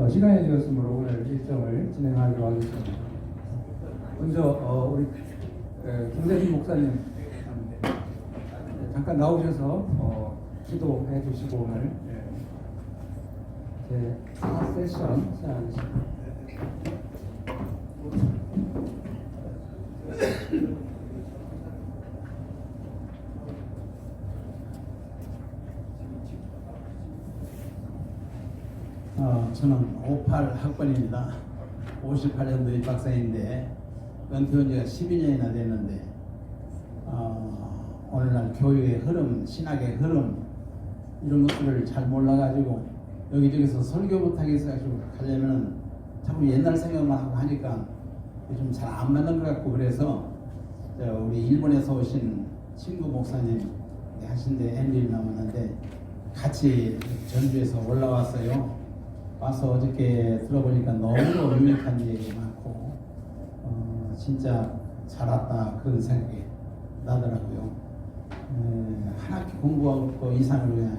시간이 되었으므로 오늘 일정을 진행하기로 하겠습니다. 먼저 우리 김대중 목사님 잠깐 나오셔서 기도해 주시고 오늘 제 4세션 시작하겠습니다. 저는 58 학번입니다. 58년도 입학생인데 은퇴한 지가 12년이나 됐는데 오늘날 교육의 흐름, 신학의 흐름 이런 것들을 잘 몰라가지고 여기저기서 설교 못하겠어 가지고 가려면 자꾸 옛날 생각만 하고 하니까 좀 잘 안 맞는 것 같고, 그래서 우리 일본에서 오신 친구 목사님 하신데 앤드류 나왔는데 같이 전주에서 올라왔어요. 와서 어저께 들어보니까 너무도 유익한 얘기 많고 진짜 잘 왔다 그런 생각이 나더라고요. 한 학기 공부하고 이상을 그냥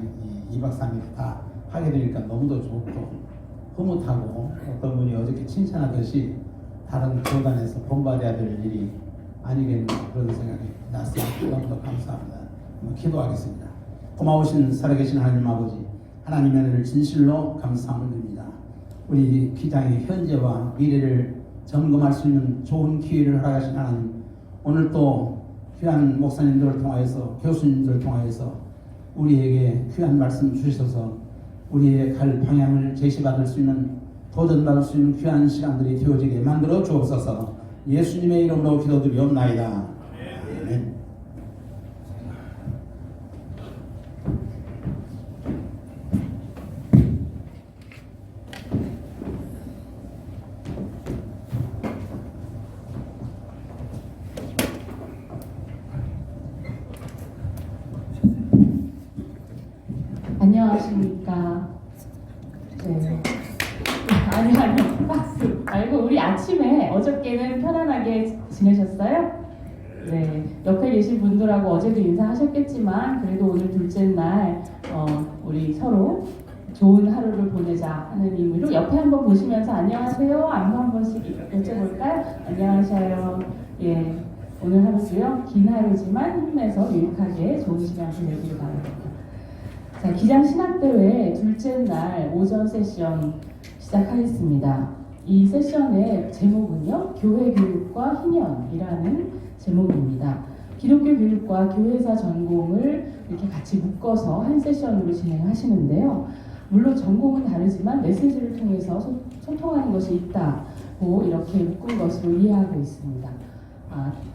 2박 3일 다 하게 되니까 너무도 좋고 흐뭇하고, 어떤 분이 어저께 칭찬하듯이 다른 교단에서 본받아야 될 일이 아니겠나 그런 생각이 났습니다. 너무도 감사합니다. 기도하겠습니다. 고마우신 살아계신 하나님 아버지, 하나님의 은혜를 진실로 감사함을 드립니다. 우리 기장의 현재와 미래를 점검할 수 있는 좋은 기회를 허락하신 하나님, 오늘 또 귀한 목사님들을 통하여서, 교수님들을 통하여서 우리에게 귀한 말씀 주셔서 우리의 갈 방향을 제시받을 수 있는, 도전받을 수 있는 귀한 시간들이 되어지게 만들어 주옵소서. 예수님의 이름으로 기도드리옵나이다. 아멘. 안녕하십니까. 네. 아니요. 박수. 아이고, 우리 아침에 어저께는 편안하게 지내셨어요? 네. 옆에 계신 분들하고 어제도 인사하셨겠지만, 그래도 오늘 둘째 날, 우리 서로 좋은 하루를 보내자 하는 의미로 옆에 한번 보시면서 안녕하세요. 안부 한 번씩 여쭤볼까요? 안녕하세요. 예. 오늘 하루도요, 긴 하루지만 힘내서 유익하게 좋은 시간 보내기를 바랍니다. 자, 기장신학대회 둘째 날 오전 세션 시작하겠습니다. 이 세션의 제목은요, 교회 교육과 희년이라는 제목입니다. 기독교 교육과 교회사 전공을 이렇게 같이 묶어서 한 세션으로 진행하시는데요. 물론 전공은 다르지만 메시지를 통해서 소통하는 것이 있다고 이렇게 묶은 것으로 이해하고 있습니다.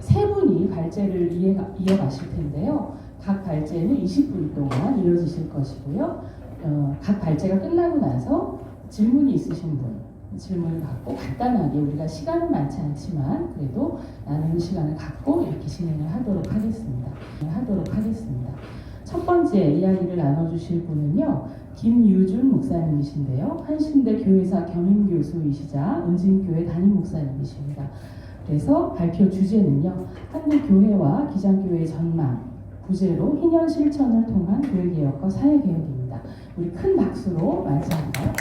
세 분이 발제를 이어가실 텐데요. 각 발제는 20분 동안 이어지실 것이고요. 각 발제가 끝나고 나서 질문이 있으신 분, 질문을 갖고 간단하게, 우리가 시간은 많지 않지만 그래도 나누는 시간을 갖고 이렇게 진행을 하도록 하겠습니다. 첫 번째 이야기를 나눠주실 분은요, 김유준 목사님이신데요. 한신대 교회사 겸임교수이시자 은진교회 담임 목사님이십니다. 그래서 발표 주제는요, 한국 교회와 기장교회의 전망, 부제로 희년 실천을 통한 교회개혁과 사회개혁입니다. 우리 큰 박수로 맞이할까요?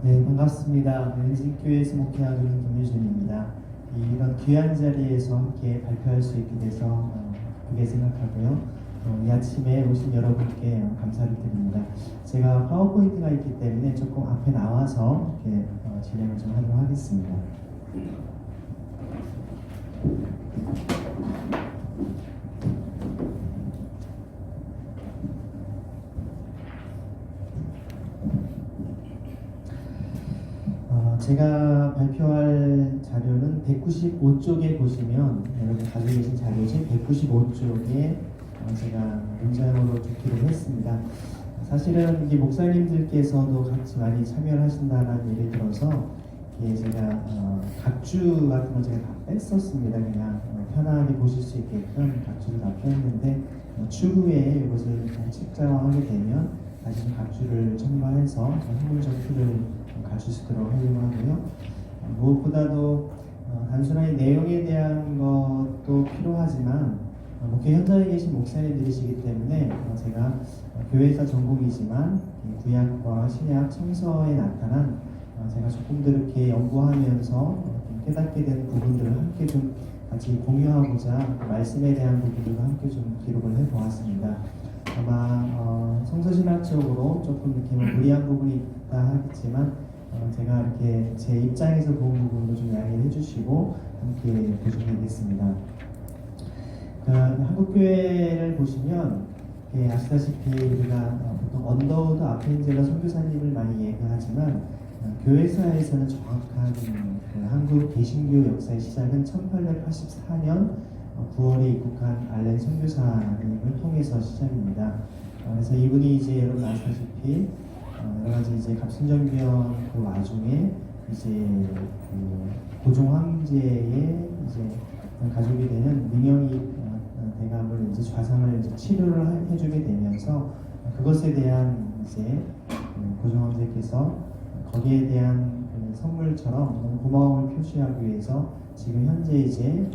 네, 반갑습니다. 은진교회에서 목회하고 있는 김유준입니다. 이런 귀한 자리에서 함께 발표할 수 있게 돼서 크게 생각하고요. 이 아침에 오신 여러분께 감사를 드립니다. 제가 파워포인트가 있기 때문에 조금 앞에 나와서 이렇게 진행을 좀 하도록 하겠습니다. 제가 발표할 자료는 195쪽에 보시면, 여러분 가지고 계신 자료지 195쪽에 제가 문장으로 듣기로 했습니다. 사실은 이게 목사님들께서도 같이 많이 참여를 하신다는 얘기 들어서 제가 각주 같은 거 제가 다 뺐었습니다. 그냥 편하게 보실 수 있게끔 각주를 다 뺐는데, 추후에 이것을 책자화하게 되면 다시 각주를 첨가해서 한문적 표를 갖출 수 있도록 하려고 하고요. 무엇보다도 단순하게 내용에 대한 것도 필요하지만 목회 현장에 계신 목사님들이시기 때문에 제가 교회사 전공이지만 구약과 신약 성서에 나타난 제가 조금 더 이렇게 연구하면서 좀 깨닫게 된 부분들을 함께 좀 같이 공유하고자 말씀에 대한 부분들도 함께 좀 기록을 해보았습니다. 아마 성서신학적으로 조금 이렇게 뭐 무리한 부분이 있다 하겠지만 제가 이렇게 제 입장에서 본 부분도 좀 이야기를 해주시고 함께 보시면 되겠습니다. 한국교회를 보시면 아시다시피 우리가 보통 언더우드 아펜젤러 선교사님을 많이 얘기하지만 교회사에서는 정확한 한국 개신교 역사의 시작은 1884년 9월에 입국한 알렌 선교사님을 통해서 시작입니다. 그래서 이분이 이제 여러분 아시다시피 여러 가지 이제 갑순정변 그 와중에 이제 그 고종 황제의 이제 가족이 되는 민영이 대감을 이제 좌상을 이제 치료를 해주게 되면서 그것에 대한 이제 고종 황제께서 거기에 대한 선물처럼 너무 고마움을 표시하기 위해서 지금 현재 이제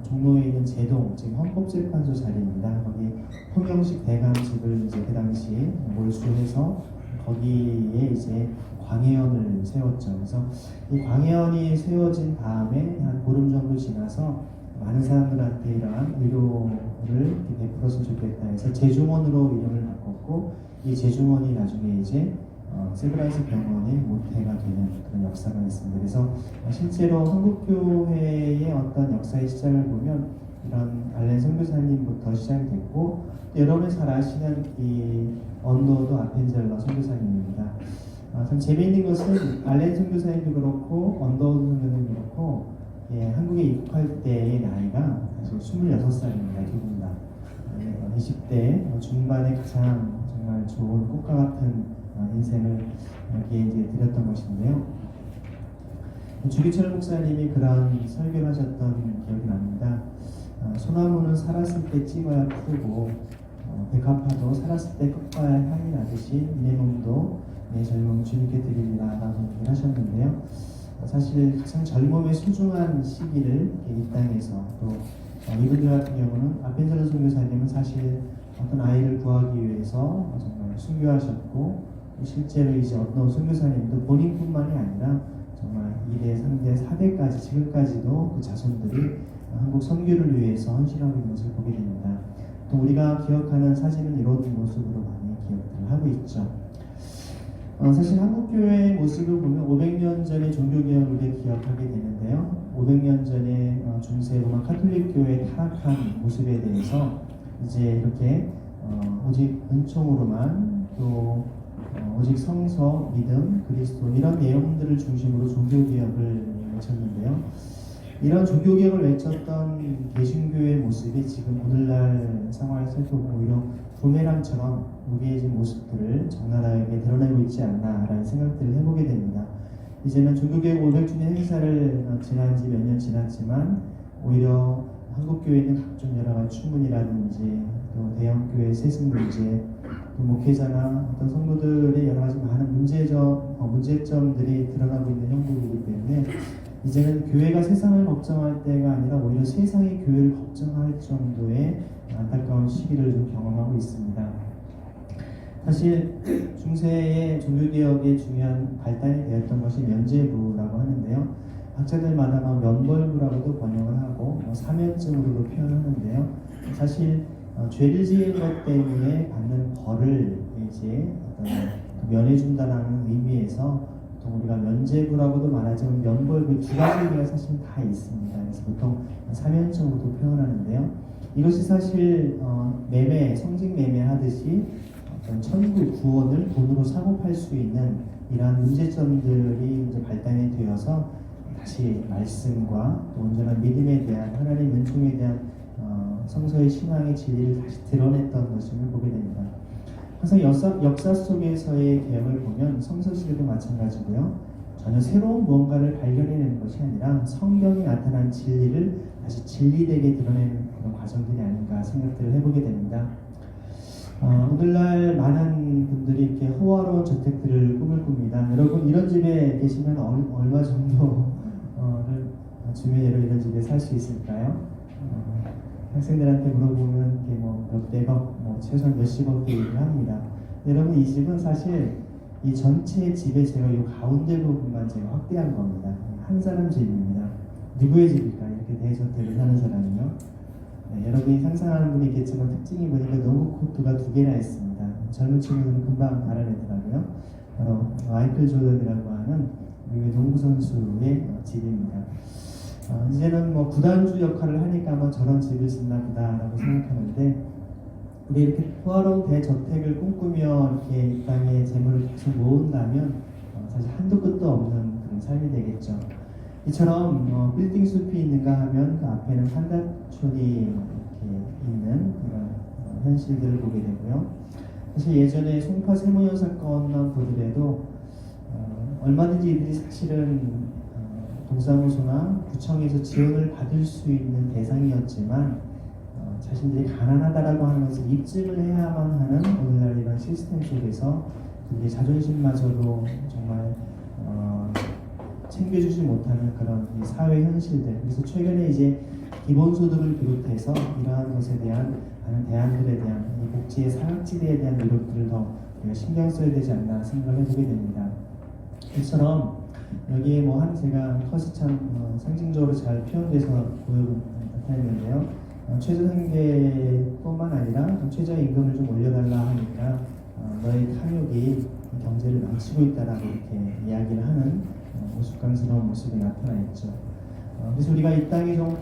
종로에 있는 제동, 지금 헌법재판소 자리입니다. 거기 통영식 대감집을 이제 그 당시 몰수해서 거기에 이제 광해원을 세웠죠. 그래서 이 광해원이 세워진 다음에 한 보름 정도 지나서 많은 사람들한테 이러한 의료를 베풀었으면 좋겠다 해서 제중원으로 이름을 바꿨고 이 제중원이 나중에 이제 세브란스 병원의 모태가 되는 그런 역사가 있습니다. 그래서 실제로 한국교회의 어떤 역사의 시작을 보면 이런 알렌 선교사님부터 시작이 됐고 여러분이 잘 아시는 이 언더우드 아펜젤러 선교사님입니다. 참 재미있는 것은 알렌 선교사님도 그렇고 언더우드 선교사님도 그렇고 한국에 입국할 때의 나이가 사실 26살입니다. 두 분 다. 20대 중반에 가장 정말 좋은 꽃과 같은 인생을 여기에 이제 드렸던 것인데요. 주기철 목사님이 그런 설교를 하셨던 기억이 납니다. 소나무는 살았을 때 찍어야 푸고 백합화도 살았을 때 끝봐야 향이 나듯이 내 몸도 내 젊음 주님께 드리리라 라고 얘기를 하셨는데요. 사실 가장 젊음의 소중한 시기를 이 땅에서 또 이분들 같은 경우는 아펜젤러 선교사님은 사실 어떤 아이를 구하기 위해서 정말 순교하셨고 실제로 이제 어떤 선교사님도 본인뿐만이 아니라 정말 2대, 3대, 4대까지 지금까지도 그 자손들이 한국 선교를 위해서 헌신하고 있는 것을 보게 됩니다. 또 우리가 기억하는 사진은 이런 모습으로 많이 기억을 하고 있죠. 사실 한국교회의 모습을 보면 500년 전의 종교개혁을 우리가 기억하게 되는데요. 500년 전에 중세 로마 카톨릭 교회의 타락한 모습에 대해서 이제 이렇게 오직 은총으로만 또 오직 성서, 믿음, 그리스도 이런 내용들을 중심으로 종교개혁을 외쳤는데요. 이런 종교개혁을 외쳤던 개신교의 모습이 지금 오늘날 상황을 살펴보면 오히려 부메랑처럼 우리의 지금 모습들을 적나라하게 드러내고 있지 않나라는 생각들을 해보게 됩니다. 이제는 종교개혁 500주년 행사를 지난 지 몇 년 지났지만 오히려 한국교회는 각종 여러 가지 추문이라든지 또 대형교회 세습 문제 또 목회자나 어떤 성도들의 여러 가지 많은 문제점들이 드러나고 있는 형국이기 때문에 이제는 교회가 세상을 걱정할 때가 아니라 오히려 세상이 교회를 걱정할 정도의 안타까운 시기를 좀 경험하고 있습니다. 사실 중세의 종교개혁의 중요한 발단이 되었던 것이 면죄부라고 하는데요. 학자들마다 면벌부라고도 번역을 하고 사면증으로도 표현하는데요. 사실 죄를 지은 것 때문에 받는 벌을 이제 면해준다라는 의미에서 보통 우리가 면죄부라고도 말하지만 면벌부 두 가지 의미가 사실 다 있습니다. 그래서 보통 사면증으로도 표현하는데요. 이것이 사실 매매, 성직 매매하듯이 어떤 천국 구원을 돈으로 사고 팔 수 있는 이러한 문제점들이 이제 발단이 되어서 다시 말씀과 또 온전한 믿음에 대한 하나님 은총에 대한 성서의 신앙의 진리를 다시 드러냈던 것임을 보게 됩니다. 항상 역사 속에서의 개혁을 보면 성서시대도 마찬가지고요. 전혀 새로운 무언가를 발견해내는 것이 아니라 성경이 나타난 진리를 다시 진리되게 드러내는 그런 과정들이 아닌가 생각들을 해보게 됩니다. 오늘날 많은 분들이 이렇게 호화로운 저택들을 꿈을 꿉니다. 여러분 이런 집에 계시면 얼마 정도를 주면으로 이런 집에 살 수 있을까요? 학생들한테 물어보면 이게 뭐 몇백억, 뭐 최소한 몇십억 얘기를 합니다. 여러분 이 집은 사실 이 전체 집의 제가 이 가운데 부분만 제가 확대한 겁니다. 한 사람 집입니다. 누구의 집일까? 이렇게 대저택을 사는 사람이요. 네, 여러분이 상상하는 분이 있겠지만 특징이 보니까 농구 코트가 2개나 있습니다. 젊은 친구들은 금방 알아내더라고요. 바로 마이클 조던이라고 하는 미국의 농구 선수의 집입니다. 이제는 뭐 구단주 역할을 하니까 아마 저런 집을 짓나 보다라고 생각하는데, 우리 이렇게 호화로운 대저택을 꿈꾸며 이렇게 이 땅에 재물을 계속 모은다면 사실 한도 끝도 없는 그런 삶이 되겠죠. 이처럼 빌딩 숲이 있는가 하면 그 앞에는 한다촌이 이렇게 있는 그런 현실들을 보게 되고요. 사실 예전에 송파 세모연 사건만 보더라도 얼마든지 이들이 사실은 동사무소나 구청에서 지원을 받을 수 있는 대상이었지만 자신들이 가난하다라고 하는 것을 입증을 해야만 하는 오늘날 이런 시스템 속에서 그게 자존심마저도 정말 챙겨주지 못하는 그런 이 사회 현실들. 그래서 최근에 이제 기본소득을 비롯해서 이러한 것에 대한 많은 대안들에 대한 이 복지의 사각지대에 대한 노력들을 더 우리가 신경 써야 되지 않나 생각을 해보게 됩니다. 이처럼 여기에 뭐 한 제가 컷이 참 상징적으로 잘 표현돼서 나타냈는데요. 최저생계뿐만 아니라 최저임금을 좀 올려달라 하니까 너의 탐욕이 경제를 망치고 있다라고 이렇게 이야기를 하는 우스꽝스러운 모습이 나타나 있죠. 그래서 우리가 이 땅에 좀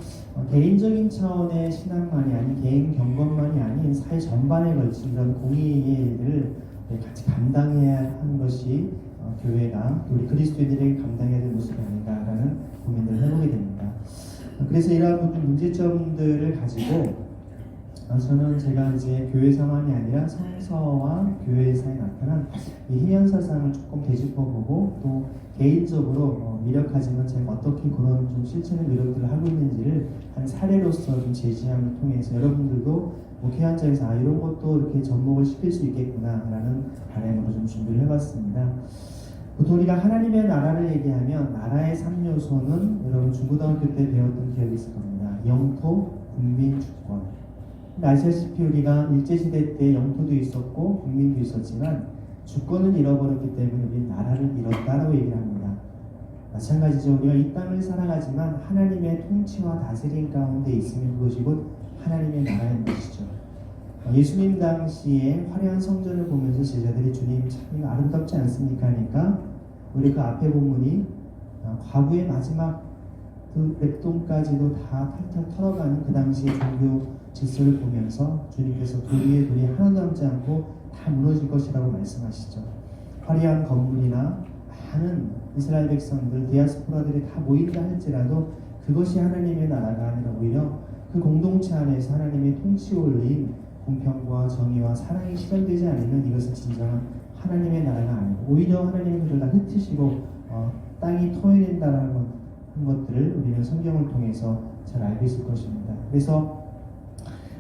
개인적인 차원의 신앙만이 아닌 개인 경건만이 아닌 사회 전반에 걸친 이런 공의의 일을 같이 감당해야 하는 것이 교회가 우리 그리스도인들에게 감당해야 될 모습이 아닌가라는 고민을 해보게 됩니다. 그래서 이러한 모든 문제점들을 가지고 저는 제가 이제 교회사만이 아니라 성서와 교회사에 나타난 이 희년사상을 조금 되짚어보고 또 개인적으로 미력하지만 제가 어떻게 그런 좀 실천의 노력들을 하고 있는지를 한 사례로서 좀 제시함을 통해서 여러분들도 목회한 자에서 이런 것도 이렇게 접목을 시킬 수 있겠구나라는 바람으로 좀 준비를 해봤습니다. 보통 우리가 하나님의 나라를 얘기하면 나라의 3요소는 여러분 중고등학교 때 배웠던 기억이 있을 겁니다. 영토, 국민, 주권. 아시다시피 우리가 일제시대 때 영토도 있었고 국민도 있었지만 주권을 잃어버렸기 때문에 우리는 나라를 잃었다라고 얘기를 합니다. 마찬가지죠. 우리가 이 땅을 살아가지만 하나님의 통치와 다스림 가운데 있으면 그것이 곧 하나님의 나라인 것이죠. 예수님 당시에 화려한 성전을 보면서 제자들이 주님 참 이거 아름답지 않습니까? 하니까 우리 그 앞에 본문이 과거의 마지막 그 랩돈까지도 다 탈탈 털어가는 그 당시의 종교 질서를 보면서 주님께서 돌 위에 돌이 하나도 남지 않고 다 무너질 것이라고 말씀하시죠. 화려한 건물이나 많은 이스라엘 백성들, 디아스포라들이 다 모인다 할지라도 그것이 하나님의 나라가 아니라 오히려 그 공동체 안에서 하나님의 통치 원리인 공평과 정의와 사랑이 실현되지 않으면 이것은 진정한 하나님의 나라가 아니고 오히려 하나님은 그를 다 흩으시고 땅이 토해낸다는 것들을 우리는 성경을 통해서 잘 알고 있을 것입니다. 그래서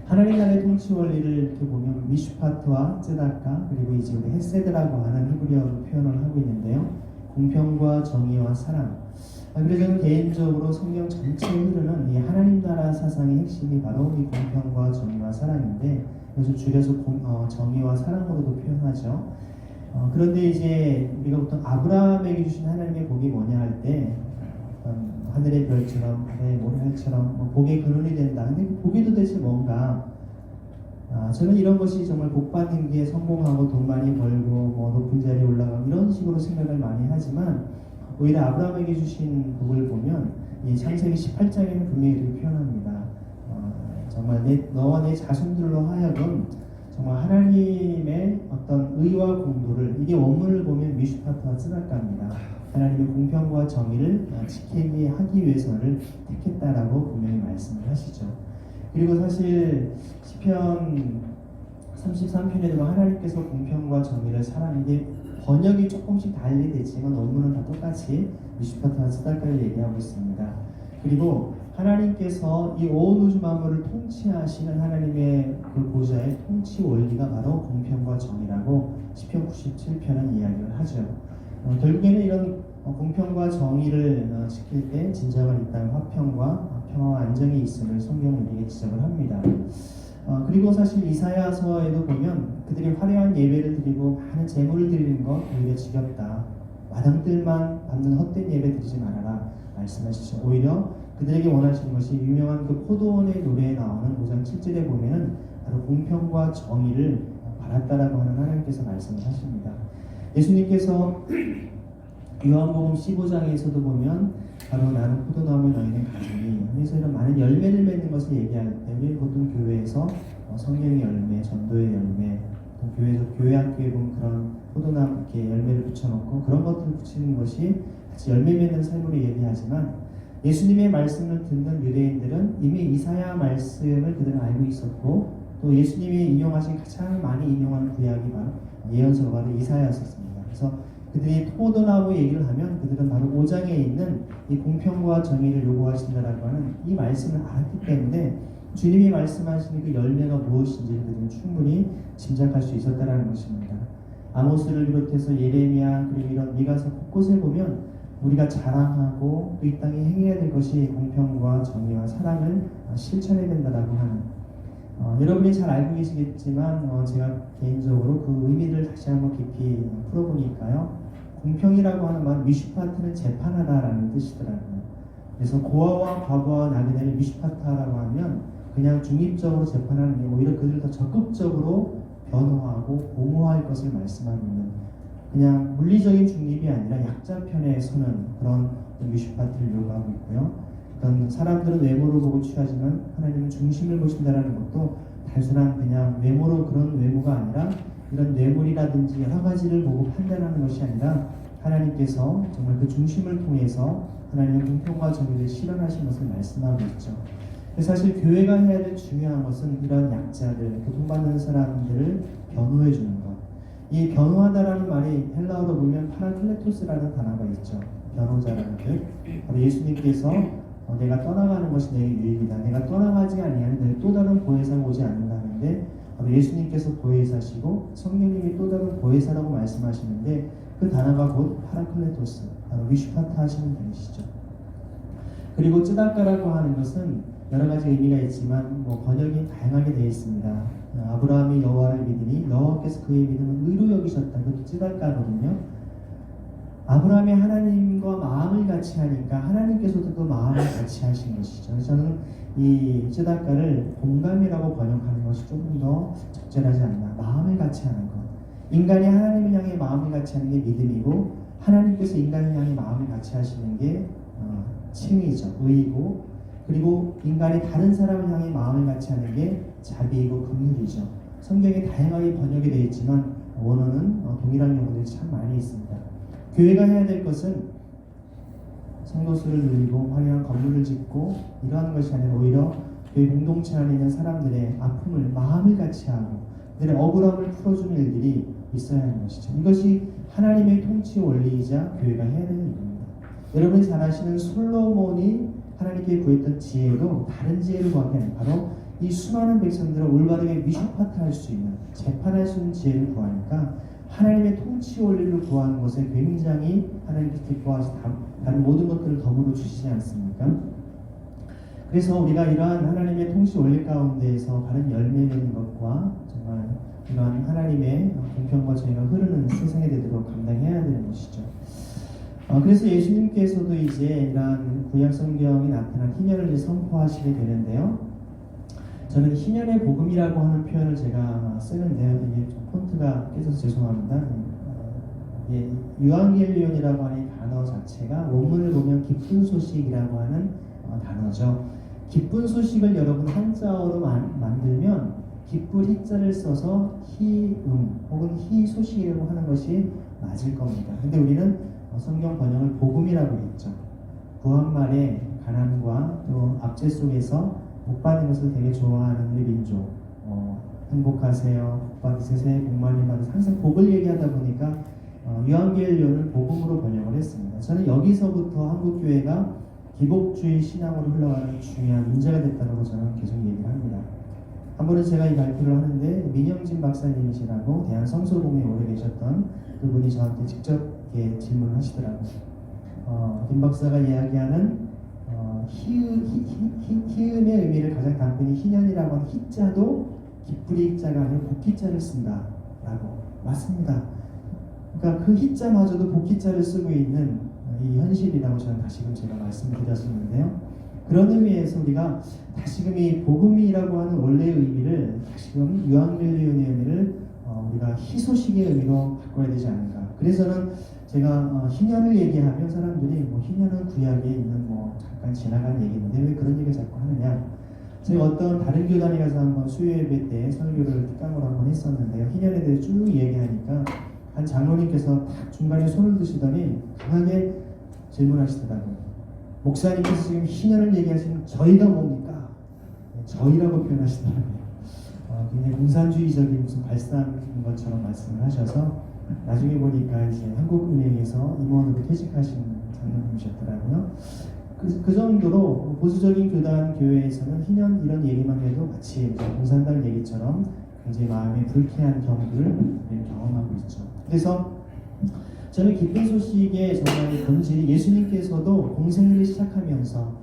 하나님 나라의 통치 원리를 이렇게 보면 미슈파트와 쯔다카 그리고 이제 우리 헤세드라고 하는 히브리어로 표현을 하고 있는데요. 공평과 정의와 사랑. 그래서 저는 개인적으로 성경 전체에 흐르는 이 하나님 나라 사상의 핵심이 바로 이 공평과 정의와 사랑인데 그래서 줄여서 정의와 사랑으로도 표현하죠. 그런데 이제 우리가 보통 아브라함에게 주신 하나님의 복이 뭐냐 할 때 하늘의 별처럼 바다의 모래알처럼 복의 근원이 된다. 근데 그 복이 도대체 뭔가? 저는 이런 것이 정말 복 받는 게 성공하고 돈 많이 벌고 뭐 높은 자리에 올라가고 이런 식으로 생각을 많이 하지만 오히려 아브라함에게 주신 복을 보면 이 창세기 18장에는 분명히 이렇게 표현합니다. 정말 너와 내 자손들로 하여금 정말 하나님의 어떤 의와 공도를 이게 원문을 보면 미슈파트와 쯔다카입니다. 하나님의 공평과 정의를 지키기 하기 위해서를 택했다라고 분명히 말씀을 하시죠. 그리고 사실 시편 33편에도 하나님께서 공평과 정의를 사랑하는데 번역이 조금씩 달리 되지만 원문은 다 똑같이 미슈파트와 쯔다카를 얘기하고 있습니다. 그리고 하나님께서 이 온 우주 만물을 통치하시는 하나님의 그 보좌의 통치 원리가 바로 공평과 정의라고 시편 97편은 이야기를 하죠. 결국에는 이런 공평과 정의를 지킬 때 진정한 이 땅 화평과 평화와 안정이 있음을 성경은 우리에게 지적을 합니다. 그리고 사실 이사야서에도 보면 그들이 화려한 예배를 드리고 많은 제물을 드리는 것 오히려 지겹다. 마당들만 받는 헛된 예배 드리지 말아라 말씀하시죠. 오히려 그들에게 원하시는 것이 유명한 그 포도원의 노래에 나오는 5장 7절에 보면은 바로 공평과 정의를 바랐다라고 하는 하나님께서 말씀을 하십니다. 예수님께서 요한복음 15장에서도 보면 바로 나는 포도나무 너희는 가지니 하면서 이런 많은 열매를 맺는 것을 얘기할 때 우리 보통 교회에서 성령의 열매, 전도의 열매, 교회에서 교회 학교에 보면 그런 포도나무 이렇게 열매를 붙여놓고 그런 것들을 붙이는 것이 같이 열매 맺는 삶으로 얘기하지만 예수님의 말씀을 듣는 유대인들은 이미 이사야 말씀을 그들은 알고 있었고 또 예수님이 인용하신 가장 많이 인용한 구약이 바로 예언서가 바로 이사야였습니다. 그래서 그들이 포도나무 얘기를 하면 그들은 바로 5장에 있는 이 공평과 정의를 요구하신다라고 하는 이 말씀을 알았기 때문에 주님이 말씀하시는 그 열매가 무엇인지 그들은 충분히 짐작할 수 있었다라는 것입니다. 아모스를 비롯해서 예레미야 그리고 이런 미가서 곳곳에 보면 우리가 자랑하고 이 땅에 행해야 될 것이 공평과 정의와 사랑을 실천해야 된다라고 하는 여러분이 잘 알고 계시겠지만 제가 개인적으로 그 의미를 다시 한번 깊이 풀어보니까요. 공평이라고 하는 말 미슈파트는 재판하다라는 뜻이더라고요. 그래서 고아와 과부와 나그네를 미슈파트라고 하면 그냥 중립적으로 재판하는 게 오히려 그들을 더 적극적으로 변호하고 보호할 것을 말씀하고 있는 그냥 물리적인 중립이 아니라 약자 편에 서는 그런 미슈파트를 요구하고 있고요. 어떤 사람들은 외모를 보고 취하지만 하나님은 중심을 보신다라는 것도 단순한 그냥 외모로 그런 외모가 아니라 이런 뇌물이라든지 여러 가지를 보고 판단하는 것이 아니라 하나님께서 정말 그 중심을 통해서 하나님의 공평과 정의를 실현하신 것을 말씀하고 있죠. 사실 교회가 해야 될 중요한 것은 이런 약자들, 고통받는 사람들을 변호해 주는 것. 이 변호하다라는 말이 헬라어로 보면 파라클레토스라는 단어가 있죠. 변호자라는 뜻. 바로 예수님께서 내가 떠나가는 것이 내게 유익이다. 내가 떠나가지 아니하는 내게 또 다른 보혜사가 오지 않는다는데 바로 예수님께서 보혜사시고 성령님이 또 다른 보혜사라고 말씀하시는데 그 단어가 곧 파라클레토스, 바로 미슈파타 하시는 분이시죠. 그리고 쯔다까라고 하는 것은 여러 가지 의미가 있지만 번역이 다양하게 되어 있습니다. 아브라함이 여호와를 믿으니 여호와께서 그의 믿음을 의로 여기셨다. 그것도 쯔다까거든요. 아브라함이 하나님과 마음을 같이 하니까 하나님께서도 그 마음을 같이 하신 것이죠. 저는 이 쯔다까를 공감이라고 번역하는 것이 조금 더 적절하지 않나. 마음을 같이 하는 것. 인간이 하나님을 향해 마음을 같이 하는 게 믿음이고 하나님께서 인간을 향해 마음을 같이 하시는 게 칭의죠. 의이고 그리고 인간이 다른 사람을 향해 마음을 같이 하는 게 자비이고 긍휼이죠. 성경에 다양하게 번역이 되어 있지만 원어는 동일한 용어들이 참 많이 있습니다. 교회가 해야 될 것은 성도수를 늘리고 화려한 건물을 짓고 이러한 것이 아니라 오히려 교회 공동체 안에 있는 사람들의 아픔을 마음을 같이 하고 그들의 억울함을 풀어주는 일들이 있어야 하는 것이죠. 이것이 하나님의 통치 원리이자 교회가 해야 되는 일입니다. 여러분이 잘 아시는 솔로몬이 하나님께 구했던 지혜도 다른 지혜를 구한 게 아니라 바로 이 수많은 백성들을 올바르게 미슈파트할 수 있는 재판할 수 있는 지혜를 구하니까 하나님의 통치 원리를 구하는 것에 굉장히 하나님께서 기뻐하시 다른 모든 것들을 덤으로 주시지 않습니까? 그래서 우리가 이러한 하나님의 통치 원리 가운데에서 바른 열매 맺는 것과 정말 이러한 하나님의 공평과 정의가 흐르는 세상에 되도록 감당해야 되는 것이죠. 그래서 예수님께서도 이제 이러한 구약 성경이 나타난 희년을 이제 선포하시게 되는데요. 저는 희년의 복음이라고 하는 표현을 제가 쓰는데요. 이게 좀 폰트가 깨져서 죄송합니다. 유앙겔리온이라고 하는 단어 자체가 원문을 보면 기쁜 소식이라고 하는 단어죠. 기쁜 소식을 여러분 한자어로 만들면 기쁠 희자를 써서 희음 혹은 희소식이라고 하는 것이 맞을 겁니다. 근데 우리는 성경 번역을 복음이라고 했죠. 구한말에 가난과 또 압제 속에서 복 받는 것을 되게 좋아하는 우리 민족. 행복하세요, 복 받으세요, 새해 복 많이 받으세요. 항상 복을 얘기하다 보니까 유앙겔리온을 복음으로 번역을 했습니다. 저는 여기서부터 한국교회가 기복주의 신앙으로 흘러가는 중요한 문제가 됐다고 저는 계속 얘기를 합니다. 한 번은 제가 이 발표를 하는데 민영진 박사님이시라고 대한성서공회에 오래 계셨던 그분이 저한테 직접 이렇게 질문을 하시더라고요. 김 박사가 이야기하는 희음의 의미를 가장 단순히 희년이라고 하는 희자도 기쁘리 희자가 아니라 복희자를 쓴다라고. 맞습니다. 그러니까 그 희자마저도 복희자를 쓰고 있는 이 현실이라고 저는 다시금 제가 말씀을 드렸었는데요. 그런 의미에서 우리가 다시금 이 복음이라고 하는 원래의 의미를 다시금 유앙릴리온의 의미를 우리가 희소식의 의미로 바꿔야 되지 않을까. 그래서는 제가 희년을 얘기하면 사람들이 뭐 희년은 구약에 있는 뭐 잠깐 지나간 얘기인데 왜 그런 얘기를 자꾸 하느냐. 제가 어떤 다른 교단에 가서 한번 수요예배 때 설교를 특강으로 한번 했었는데요. 희년에 대해 쭉 얘기하니까 한 장로님께서 딱 중간에 손을 드시더니 강하게 질문하시더라고요. 목사님께서 지금 희년을 얘기하시는 저희가 뭡니까? 저희라고 표현하시더라고요. 굉장히 공산주의적인 무슨 발상인 것처럼 말씀을 하셔서 나중에 보니까 이제 한국은행에서 임원으로 퇴직하신 장로님이셨더라고요. 그 정도로 보수적인 교단 교회에서는 희년 이런 얘기만 해도 마치 공산당 얘기처럼 굉장히 마음이 불쾌한 경우를 경험하고 있죠. 그래서 저는 기쁜 소식의 정말 본질이 예수님께서도 공생애를 시작하면서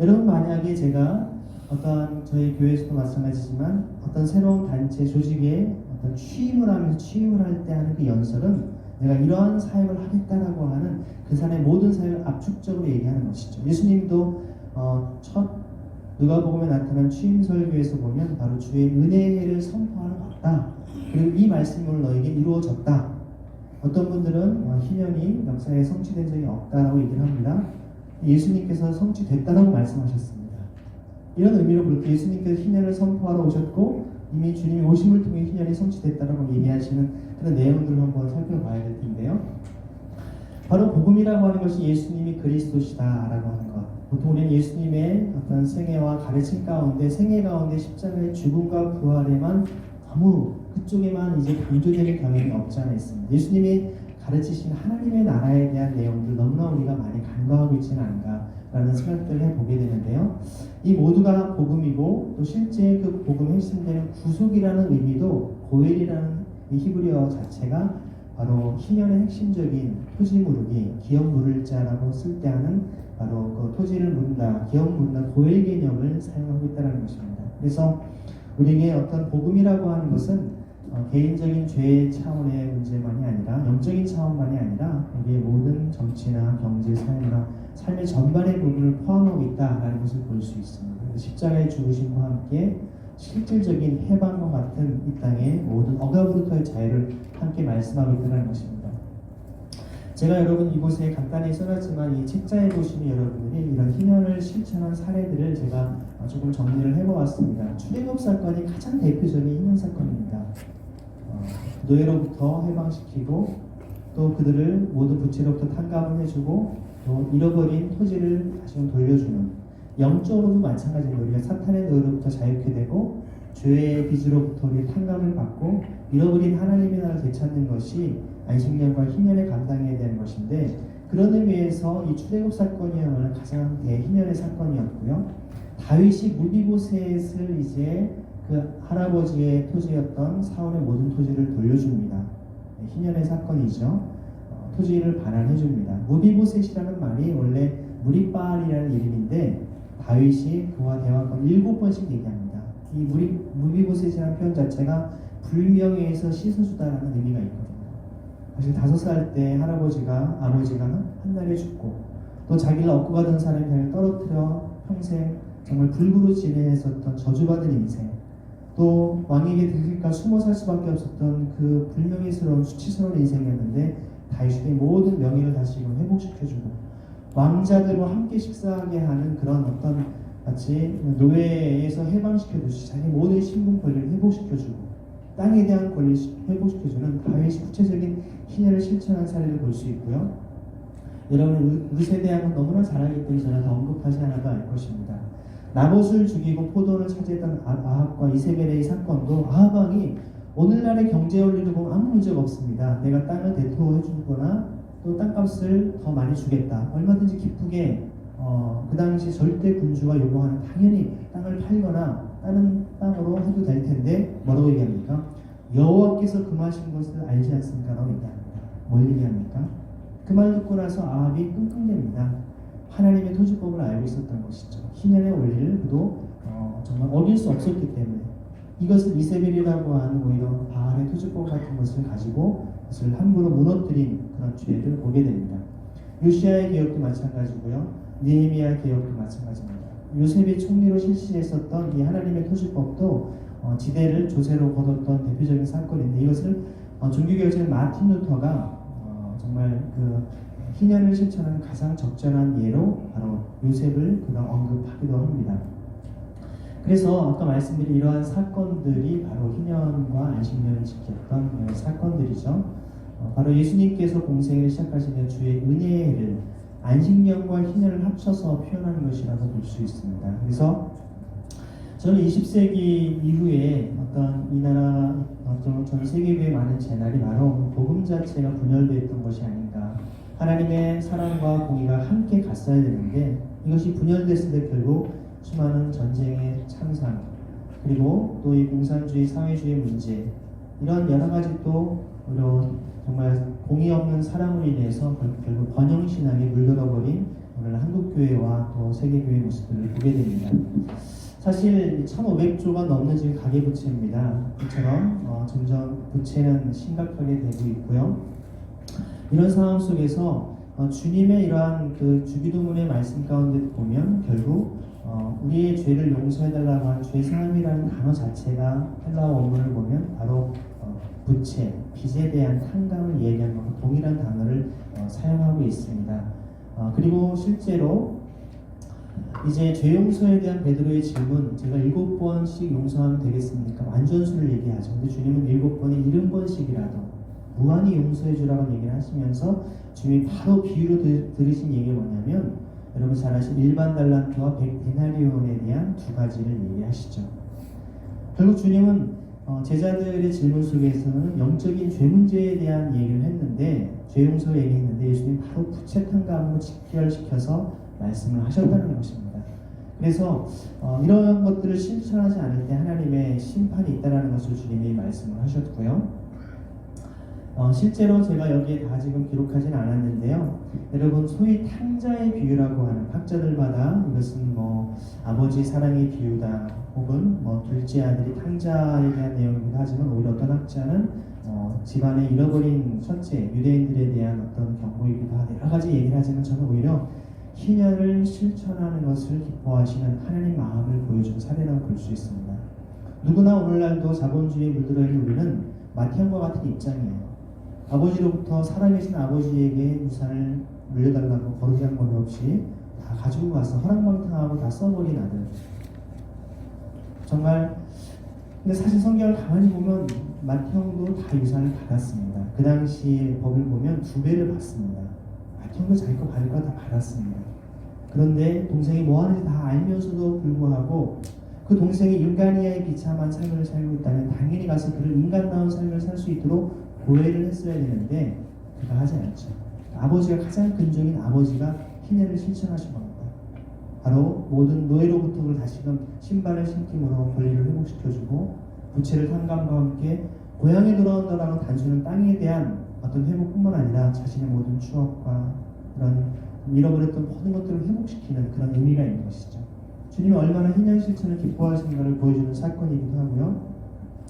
여러분 만약에 제가 어떤 저희 교회에서도 마찬가지지만 어떤 새로운 단체 조직에 어떤 취임을 하면서 취임을 할 때 하는 그 연설은 내가 이러한 사역을 하겠다라고 하는 그 사람의 모든 사역을 압축적으로 얘기하는 것이죠. 예수님도 첫 누가복음에 나타난 취임 설교에서 보면 바로 주의 은혜를 선포하는 것다. 그리고 이 말씀이 오늘 너에게 이루어졌다. 어떤 분들은 희년이 역사에 성취된 적이 없다라고 얘기를 합니다. 예수님께서 성취됐다라고 말씀하셨습니다. 이런 의미로 볼 때 예수님께서 희년을 선포하러 오셨고 이미 주님이 오심을 통해 희년이 성취됐다라고 얘기하시는 그런 내용들을 한번 살펴봐야 될 텐데요. 바로 복음이라고 하는 것이 예수님이 그리스도시다라고 하는 것. 보통 우리는 예수님의 어떤 생애와 가르침 가운데 생애 가운데 십자가의 죽음과 부활에만 너무 그쪽에만 이제 강조되는 경향이 없지 않아 있습니다. 예수님이 가르치신 하나님의 나라에 대한 내용들 너무나 우리가 많이 간과하고 있지는 않은가라는 생각들을 해보게 되는데요. 이 모두가 복음이고 또 실제 그 복음의 핵심되는 구속이라는 의미도 고엘이라는 이 히브리어 자체가 바로 희년의 핵심적인 토지 무르기, 기업 물을 자라고 쓸 때 하는 바로 그 토지를 문다, 기업 문다, 고엘 개념을 사용하고 있다는 것입니다. 그래서 우리에게 어떤 복음이라고 하는 것은 개인적인 죄의 차원의 문제만이 아니라 영적인 차원만이 아니라 우리의 모든 정치나 경제, 사회나 삶의 전반의 부분을 포함하고 있다라는 것을 볼 수 있습니다. 십자가의 죽으심과 함께 실질적인 해방과 같은 이 땅의 모든 억압으로부터의 자유를 함께 말씀하고 있다는 것입니다. 제가 여러분 이곳에 간단히 써놨지만 이 책자에 보시면 여러분들이 이런 희년을 실천한 사례들을 제가 조금 정리를 해보았습니다. 출애굽 사건이 가장 대표적인 희년 사건입니다. 노예로부터 해방시키고 또 그들을 모든 부채로부터 탕감을 해주고 또 잃어버린 토지를 다시 돌려주는 영적으로도 마찬가지입니다. 우리가 사탄의 노예로부터 자유케 되고 죄의 빚으로부터 우리 탕감을 받고 잃어버린 하나님의 나라를 되찾는 것이 안식년과 희년의 감당해야 되는 것인데 그런 의미에서 이 출애굽 사건이야말로 가장 대희년의 사건이었고요. 다윗이 무비보셋을 이제 그 할아버지의 토지였던 사울의 모든 토지를 돌려줍니다. 희년의 사건이죠. 토지를 반환해줍니다. 무비보셋이라는 말이 원래 무리바알이라는 이름인데 다윗이 그와 대화권 7번씩 얘기합니다. 이 무비보셋이라는 표현 자체가 불명예에서 씻어주다라는 의미가 있거든요. 사실 5살 때 아버지가 한 날에 죽고 또 자기를 얻고 가던 사람이 자기를 떨어뜨려 평생 정말 불구로 지내했었던 저주받은 인생 또 왕에게 들킬까 숨어 살 수밖에 없었던 그 불명예스러운 수치스러운 인생이었는데 다윗이 모든 명예를 다시금 회복시켜주고 왕자들과 함께 식사하게 하는 그런 어떤 마치 노예에서 해방시켜주시 자기 모든 신분 권리를 회복시켜주고 땅에 대한 권리를 회복시켜주는 다윗이 구체적인 희년을 실천한 사례를 볼 수 있고요. 여러분 우리 세대하고는 너무나 잘 알기 때문에 저는 더 언급하지 않아도 알 것입니다. 나봇을 죽이고 포도를 차지했던 아합과 이세벨의 사건도 아합 왕이 오늘날의 경제 원리를 보면 아무 문제가 없습니다. 내가 땅을 대토해 주거나 또 땅값을 더 많이 주겠다. 얼마든지 기쁘게 그 당시 절대 군주가 요구하는 당연히 땅을 팔거나 다른 땅으로 해도 될 텐데 뭐라고 얘기합니까? 여호와께서 금하신 것을 알지 않습니까? 라고 얘기합니다. 뭘 얘기합니까? 그 말 듣고 나서 아합이 끙끙댑니다. 하나님의 토지법을 알고 있었던 것이죠. 희년의 원리를 그도 정말 어길 수 없었기 때문에 이것을 이세벨이라고 하는 오히려 바알의 토지법 같은 것을 가지고 그것을 함부로 무너뜨린 그런 죄를 보게 됩니다. 요시야의 개혁도 마찬가지고요. 느헤미야 개혁도 마찬가지입니다. 요셉이 총리로 실시했었던 이 하나님의 토지법도 지대를 조세로 거뒀던 대표적인 사건인데 이것을 종교개혁자인 마틴 루터가 정말 그 희년을 실천하는 가장 적절한 예로 바로 요셉을 그가 언급하기도 합니다. 그래서 아까 말씀드린 이러한 사건들이 바로 희년과 안식년을 지켰던 사건들이죠. 바로 예수님께서 공생을 시작하시는 주의 은혜의 해를 안식년과 희년을 합쳐서 표현하는 것이라고 볼 수 있습니다. 그래서 저는 20세기 이후에 어떤 이 나라 전 세계교회 많은 재난이 바로 복음 자체가 분열되었던 것이 아닌가. 하나님의 사랑과 공의가 함께 갔어야 되는데 이것이 분열됐을 때 결국 수많은 전쟁의 참상 그리고 또 이 공산주의 사회주의 문제 이런 여러 가지 또 정말 공의 없는 사랑으로 인해서 결국 번영신앙에 물들어버린 오늘 한국교회와 또 세계교회의 모습들을 보게 됩니다. 사실 1,500조가 넘는 지금 가계부채입니다. 이처럼 점점 부채는 심각하게 되고 있고요. 이런 상황 속에서 주님의 이러한 그 주기도문의 말씀 가운데 보면 결국 우리의 죄를 용서해달라고 하는 죄사함이라는 단어 자체가 헬라어 원문을 보면 바로 부채, 빚에 대한 탕감을 얘기하는 것과 동일한 단어를 사용하고 있습니다. 그리고 실제로 이제 죄 용서에 대한 베드로의 질문, 제가 7번씩 용서하면 되겠습니까? 완전수를 얘기하죠. 근데 주님은 7번에 70번씩이라도 무한히 용서해 주라고 얘기를 하시면서 주님이 바로 비유로 들으신 얘기가 뭐냐면 여러분 잘 아시는 일반 달란트와 100데나리온에 대한 두 가지를 얘기하시죠. 결국 주님은 제자들의 질문 속에서는 영적인 죄 문제에 대한 얘기를 했는데 죄 용서 얘기했는데 예수님이 바로 부채 탕감으로 직결시켜서 말씀을 하셨다는 것입니다. 그래서 이런 것들을 실천하지 않을 때 하나님의 심판이 있다는 것을 주님이 말씀을 하셨고요. 실제로 제가 여기에 다 지금 기록하진 않았는데요. 여러분 소위 탕자의 비유라고 하는 학자들마다 이것은 뭐 아버지 사랑의 비유다 혹은 뭐 둘째 아들이 탕자에 대한 내용이기도 하지만 오히려 어떤 학자는 집안에 잃어버린 첫째 유대인들에 대한 어떤 경고이기도 하다 여러 가지 얘기를 하지만 저는 오히려 희년을 실천하는 것을 기뻐하시는 하나님 마음을 보여준 사례라고 볼 수 있습니다. 누구나 오늘날도 자본주의에 물들어 있는 우리는 마태형과 같은 입장이에요. 아버지로부터 살아계신 아버지에게 유산을 물려달라고 거르장머리 없이 다 가지고 가서 허랑방탕하고 다 써버린 아들. 정말 근데 사실 성경을 가만히 보면 마태형도 다 유산을 받았습니다. 그 당시 법을 보면 2배를 받습니다. 마태형도 자기 거 받을 거 다 받았습니다. 그런데 동생이 뭐 하는지 다 알면서도 불구하고 그 동생이 인간이야의 비참한 삶을 살고 있다면 당연히 가서 그를 인간다운 삶을 살 수 있도록 고해를 했어야 되는데 그가 하지 않죠. 아버지가 가장 근종인 아버지가 희년을 실천하신 겁니다. 바로 모든 노예로부터 그를 다시금 신발을 신김으로 권리를 회복시켜주고 부채를 탕감과 함께 고향에 돌아온다라는 단순한 땅에 대한 어떤 회복뿐만 아니라 자신의 모든 추억과 그런 잃어버렸던 모든 것들을 회복시키는 그런 의미가 있는 것이죠. 주님이 얼마나 희년 실천을 기뻐하시는가를 보여주는 사건이기도 하고요.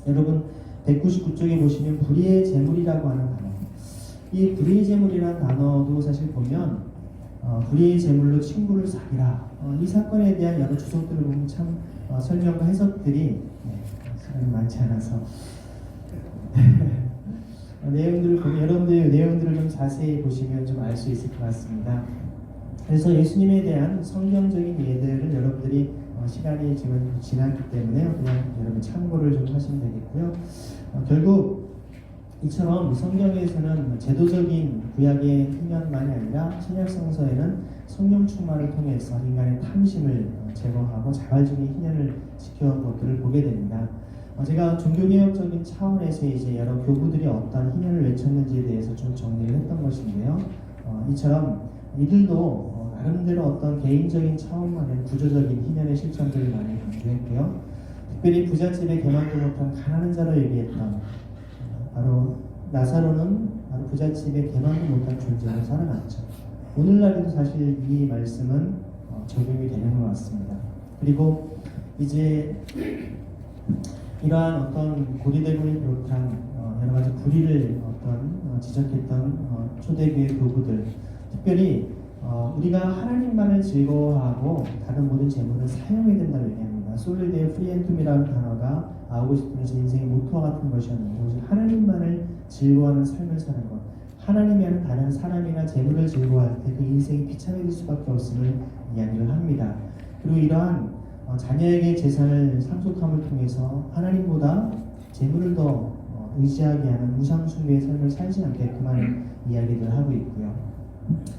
여러분 199쪽에 보시면 불의의 재물이라고 하는 단어. 이 불의의 재물이라는 단어도 사실 보면 불의의 재물로 친구를 사귀라. 이 사건에 대한 여러 주석들을 보면 참 설명과 해석들이 시간이 많지 않아서 내용들을 보면 여러분들 내용들을 좀 자세히 보시면 좀 알 수 있을 것 같습니다. 그래서 예수님에 대한 성경적인 예들을 여러분들이 시간이 지금 지났기 때문에 그냥 여러분 참고를 좀 하시면 되겠고요. 결국 이처럼 성경에서는 제도적인 구약의 희년만이 아니라 신약 성서에는 성령 충만을 통해서 인간의 탐심을 제거하고 자발적인 희년을 지켜온 것들을 보게 됩니다. 제가 종교개혁적인 차원에서 이제 여러 교부들이 어떤 희년을 외쳤는지에 대해서 좀 정리를 했던 것인데요. 이처럼 이들도 나름대로 어떤 개인적인 차원만의 구조적인 희년의 실천들을 많이 강조했고요. 특별히 부잣집에 개만도 못한 가난한 자로 얘기했던 바로 나사로는 바로 부잣집에 개만도 못한 존재로 살아났죠. 오늘날에도 사실 이 말씀은 적용이 되는 것 같습니다. 그리고 이제 이러한 어떤 고리대군을 비롯한 여러 가지 불의를 지적했던 초대교회 교부들, 특별히 우리가 하나님만을 즐거워하고 다른 모든 재물을 사용해야 된다고 얘기합니다. 솔리데이 프리엔툼이라는 단어가 아우구스티누스 제 인생의 모토와 같은 것이었는데, 오직 하나님만을 즐거워하는 삶을 사는 것, 하나님이 하는 다른 사람이나 재물을 즐거워할 때 그 인생이 비참해질 수밖에 없음을 이야기를 합니다. 그리고 이러한 자녀에게 재산을 상속함을 통해서 하나님보다 재물을 더 의지하게 하는 우상숭배의 삶을 살지 않게끔 하는 이야기들을 하고 있고요.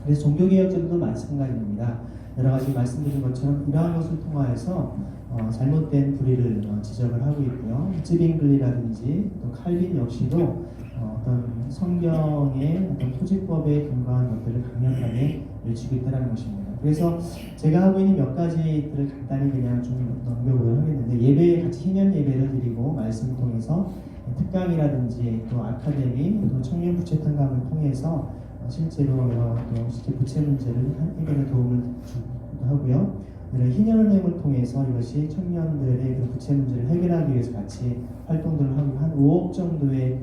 그래서 종교개혁자들도 마찬가지입니다. 여러 가지 말씀드린 것처럼 이러한 것을 통하여서 잘못된 불의를 지적을 하고 있고요. 쯔빙글리라든지 또 칼빈 역시도 어떤 성경의 어떤 토지법에 근거한 것들을 강력하게 외치고 있다는 것입니다. 그래서 제가 하고 있는 몇 가지들을 간단히 그냥 좀 넘겨보려 하겠는데, 예배에 같이 희년 예배를 드리고 말씀을 통해서 특강이라든지 또 아카데미 또 청년 부채 탕감을 통해서 실제로 또 실제 부채 문제를 해결에 도움을 주기도 하고요. 이런 희년은행을 통해서 이것이 청년들의 그 부채 문제를 해결하기 위해서 같이 활동들을 하고 한 5억 정도의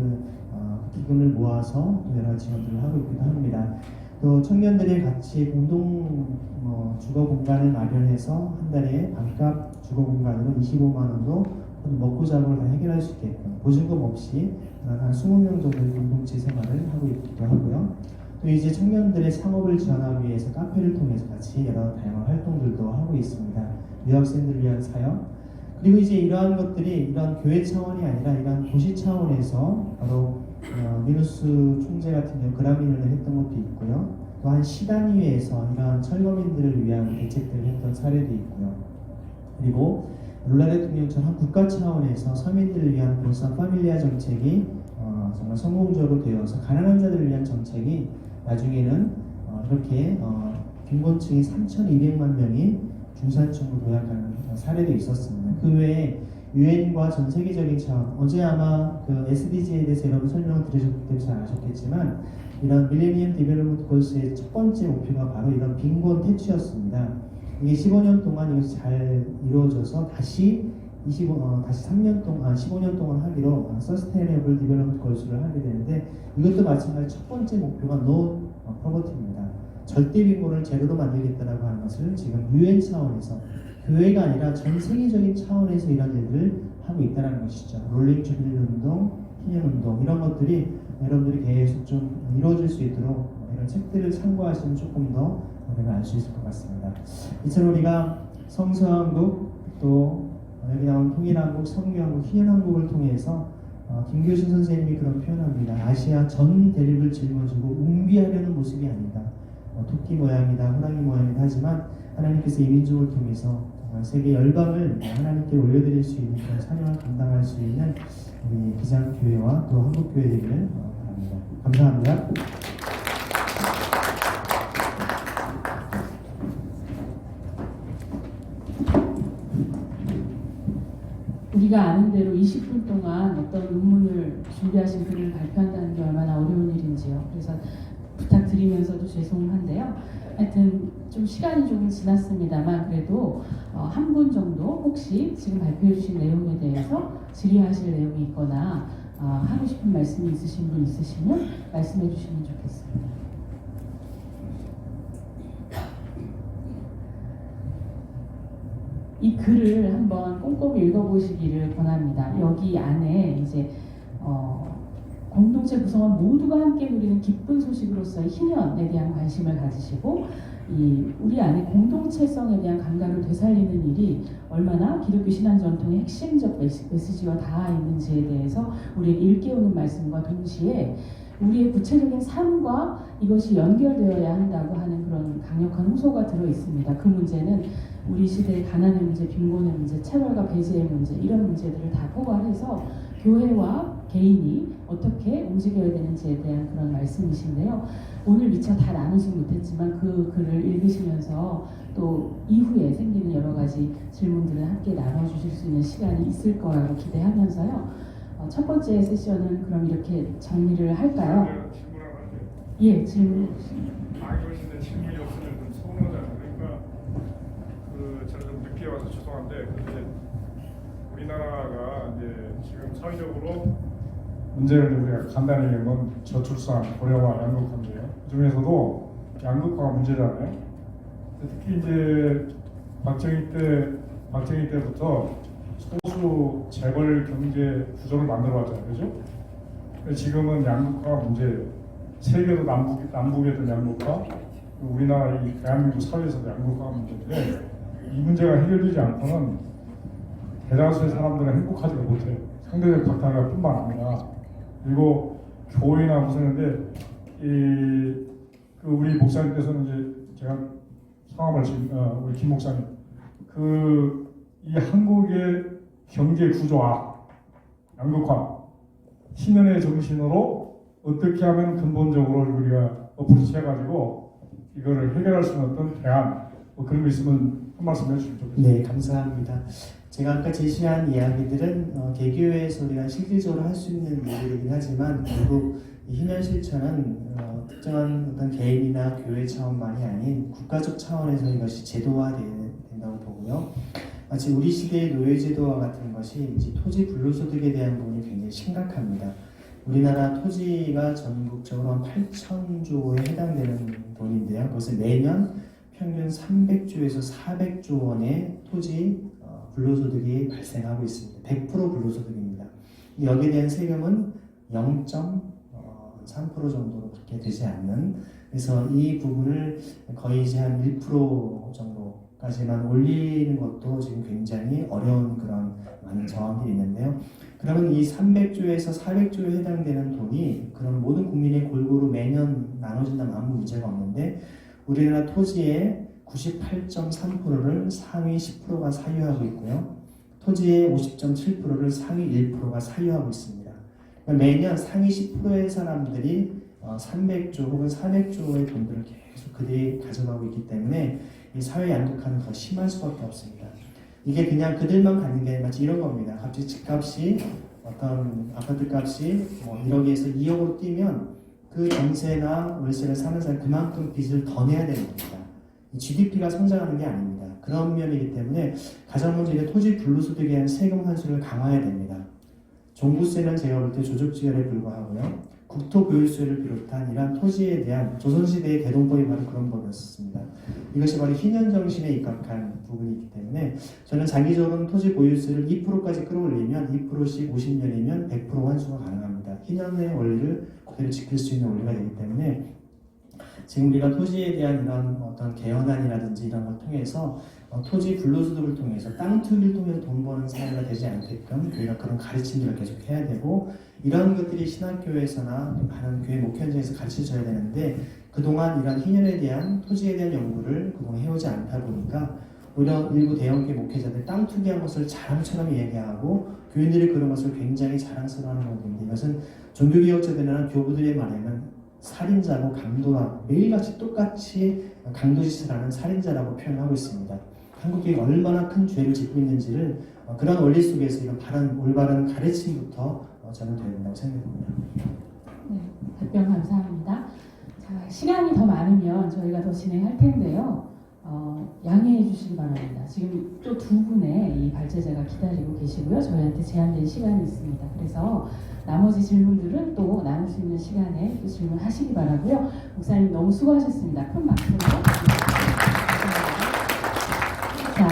기금을 모아서 또 여러 가지 지원들을 하고 있기도 합니다. 또 청년들이 같이 공동 주거 공간을 마련해서 한 달에 반값 주거 공간으로 25만 원도 먹고 자고를 다 해결할 수 있게끔 보증금 없이 한 20명 정도의 공동체 생활을 하고 있기도 하고요. 또 이제 청년들의 창업을 지원하기 위해서 카페를 통해서 같이 여러 다양한 활동들도 하고 있습니다. 유학생들을 위한 사역, 그리고 이제 이러한 것들이 이런 교회 차원이 아니라 이런 도시 차원에서 바로 미누스 총재 같은 경우 그라미를 했던 것도 있고요. 또한 시단위에서 이러한 철거민들을 위한 대책들을 했던 사례도 있고요. 그리고 룰라 대통령처럼 국가 차원에서 서민들을 위한 볼사 파밀리아 정책이 정말 성공적으로 되어서 가난한 자들을 위한 정책이 나중에는 이렇게 빈곤층이 3,200만 명이 중산층으로 도약하는 사례도 있었습니다. 그 외에 유엔과 전 세계적인 차원, 어제 아마 그 SDG에 대해서 여러분 설명을 드리셨기 때문에 잘 아셨겠지만, 이런 밀레니엄 디벨롭먼트 골스의 첫 번째 목표가 바로 이런 빈곤 퇴치였습니다. 이게 15년 동안 이것이 잘 이루어져서 다시 3년 동안, 15년 동안 하기로 서스테이너블 디벨롭먼트 골스를 하게 되는데, 이것도 마찬가지로 첫 번째 목표가 노 퍼버티입니다. 절대 빈곤을 제로로 만들겠다라고 하는 것을 지금 유엔 차원에서, 교회가 아니라 전 세계적인 차원에서 이런 일들을 하고 있다는 것이죠. 롤링 주빌리 운동, 희년 운동, 이런 것들이 여러분들이 계속 좀 이루어질 수 있도록 이런 책들을 참고하시면 조금 더 우리가 알 수 있을 것 같습니다. 이처럼 우리가 성서한국, 또 여기 나온 통일한국, 성교한국, 희년한국을 통해서 김교신 선생님이 그런 표현합니다. 아시아 전 대륙을 짊어지고 웅비하려는 모습이 아니다. 토끼 모양이다, 호랑이 모양이다 하지만 하나님께서 이 민족을 통해서 세계 열방을 하나님께 올려드릴 수 있는 그런 사명을 감당할 수 있는 우리 기장교회와 또 한국교회 되기를 바랍니다. 감사합니다. 우리가 아는 대로 20분 동안 어떤 논문을 준비하신 글을 발표한다는 게 얼마나 어려운 일인지요. 그래서 부탁드리면서도 죄송한데요. 하여튼 좀 시간이 조금 지났습니다만 그래도 한 분 정도 혹시 지금 발표해 주신 내용에 대해서 질의하실 내용이 있거나 하고 싶은 말씀이 있으신 분 있으시면 말씀해 주시면 좋겠습니다. 이 글을 한번 꼼꼼히 읽어보시기를 권합니다. 여기 안에 이제 공동체 구성원 모두가 함께 누리는 기쁜 소식으로서의 희년에 대한 관심을 가지시고 우리 안에 공동체성에 대한 감각을 되살리는 일이 얼마나 기독교 신앙 전통의 핵심적 메시지와 닿아 있는지에 대해서 우리에게 일깨우는 말씀과 동시에 우리의 구체적인 삶과 이것이 연결되어야 한다고 하는 그런 강력한 호소가 들어 있습니다. 그 문제는 우리 시대의 가난의 문제, 빈곤의 문제, 체벌과 배제의 문제, 이런 문제들을 다 포괄해서 교회와 개인이 어떻게 움직여야 되는지에 대한 그런 말씀이신데요. 오늘 미처 다 나누지 못했지만 그 글을 읽으시면서 또 이후에 생기는 여러 가지 질문들을 함께 나눠주실 수 있는 시간이 있을 거라고 기대하면서요. 첫 번째 세션은 그럼 이렇게 정리를 할까요? 질문 하나 할게요. 예, 질문. 이것인데 질문이 없으면 좀 서운하잖아요. 그러니까 제가 좀 늦게 와서 죄송한데 근데 우리나라가 이제 지금 사회적으로 문제를 우리가 간단히 얘기하면 저출산, 고령화, 양극화 문제예요. 그 중에서도 양극화가 문제잖아요. 특히 이제 박정희 때부터 소수 재벌 경제 구조를 만들어왔잖아요, 그죠? 지금은 양극화가 문제예요. 세계도 남북에도 양극화, 우리나라 이 대한민국 사회에서도 양극화가 문제인데 이 문제가 해결되지 않고는 대다수의 사람들은 행복하지가 못해요. 상대적 박탈감 뿐만 아니라 그리고 교회나 무슨인데 우리 목사님께서는 이제 제가 성함을 우리 김 목사님 이 한국의 경제 구조화, 양극화, 신년의 정신으로 어떻게 하면 근본적으로 우리가 어프로치 해가지고 이거를 해결할 수 있는 어떤 대안 그런 거 있으면 한 말씀 해주시면 좋겠습니다. 네, 감사합니다. 제가 아까 제시한 이야기들은 개교회에서 우리가 실질적으로 할 수 있는 일들이긴 하지만 결국 이 희년 실천은 특정한 어떤 개인이나 교회 차원만이 아닌 국가적 차원에서 이것이 제도화된다고 보고요. 마치 우리 시대의 노예제도와 같은 것이 이제 토지 불로소득에 대한 부분이 굉장히 심각합니다. 우리나라 토지가 전국적으로 한 8,000조에 해당되는 돈인데요. 그것을 매년 평균 300조에서 400조 원의 토지 불로소득이 발생하고 있습니다. 100% 불로소득입니다. 여기에 대한 세금은 0.3% 정도로밖에 되지 않는, 그래서 이 부분을 거의 이제 한 1% 정도까지만 올리는 것도 지금 굉장히 어려운 그런 많은 저항들이 있는데요. 그러면 이 300조에서 400조에 해당되는 돈이 그럼 모든 국민의 골고루 매년 나눠진다면 아무 문제가 없는데 우리나라 토지의 98.3%를 상위 10%가 사유하고 있고요. 토지의 50.7%를 상위 1%가 사유하고 있습니다. 그러니까 매년 상위 10%의 사람들이 300조 혹은 400조의 돈들을 계속 그들이 가져가고 있기 때문에 이 사회 양극화는 더 심할 수밖에 없습니다. 이게 그냥 그들만 갖는 게 아니라 마치 이런 겁니다. 갑자기 집값이 어떤 아파트 값이 1억에서 2억으로 뛰면 그 전세나 월세를 사는 사람 그만큼 빚을 더 내야 되는 겁니다. GDP가 성장하는 게 아닙니다. 그런 면이기 때문에 가장 먼저 이제 토지 불로소득에 대한 세금 환수를 강화해야 됩니다. 종부세는 제가 볼 때 조적지혈에 불과하고요. 국토교유세를 비롯한 이러한 토지에 대한 조선시대의 대동법이 바로 그런 법이었습니다. 이것이 바로 희년정신에 입각한 부분이기 때문에 저는 장기적으로는 토지 보유세를 2%까지 끌어올리면 2%씩 50년이면 100% 환수가 가능합니다. 희년의 원리를 그대로 지킬 수 있는 원리가 되기 때문에 지금 우리가 토지에 대한 이런 어떤 개헌안이라든지 이런 걸 통해서 토지 불로소득을 통해서 땅 투기를 통해서 돈 버는 사회가 되지 않게끔 우리가 그런 가르침들을 계속 해야 되고 이런 것들이 신학교에서나 많은 교회 목회현장에서 가르쳐져야 되는데 그동안 이런 희년에 대한 토지에 대한 연구를 그동안 해오지 않다 보니까 오히려 일부 대형교회 목회자들 땅 투기한 것을 자랑처럼 얘기하고 교인들이 그런 것을 굉장히 자랑스러워하는 건데 이것은 종교개혁자들이나 교부들의 말에는 살인자고 강도라 매일같이 똑같이 강도짓을 하는 살인자라고 표현하고 있습니다. 한국이 얼마나 큰 죄를 짓고 있는지를 그런 원리 속에서 이런 올바른 가르침부터 저는 되어야 된다고 생각합니다. 네, 답변 감사합니다. 자, 시간이 더 많으면 저희가 더 진행할 텐데요. 양해해 주시기 바랍니다. 지금 또 두 분의 이 발제자가 기다리고 계시고요. 저희한테 제한된 시간이 있습니다. 그래서 나머지 질문들은 또 나눌 수 있는 시간에 또 질문하시기 바라고요. 목사님 너무 수고하셨습니다. 큰 박수로. 자,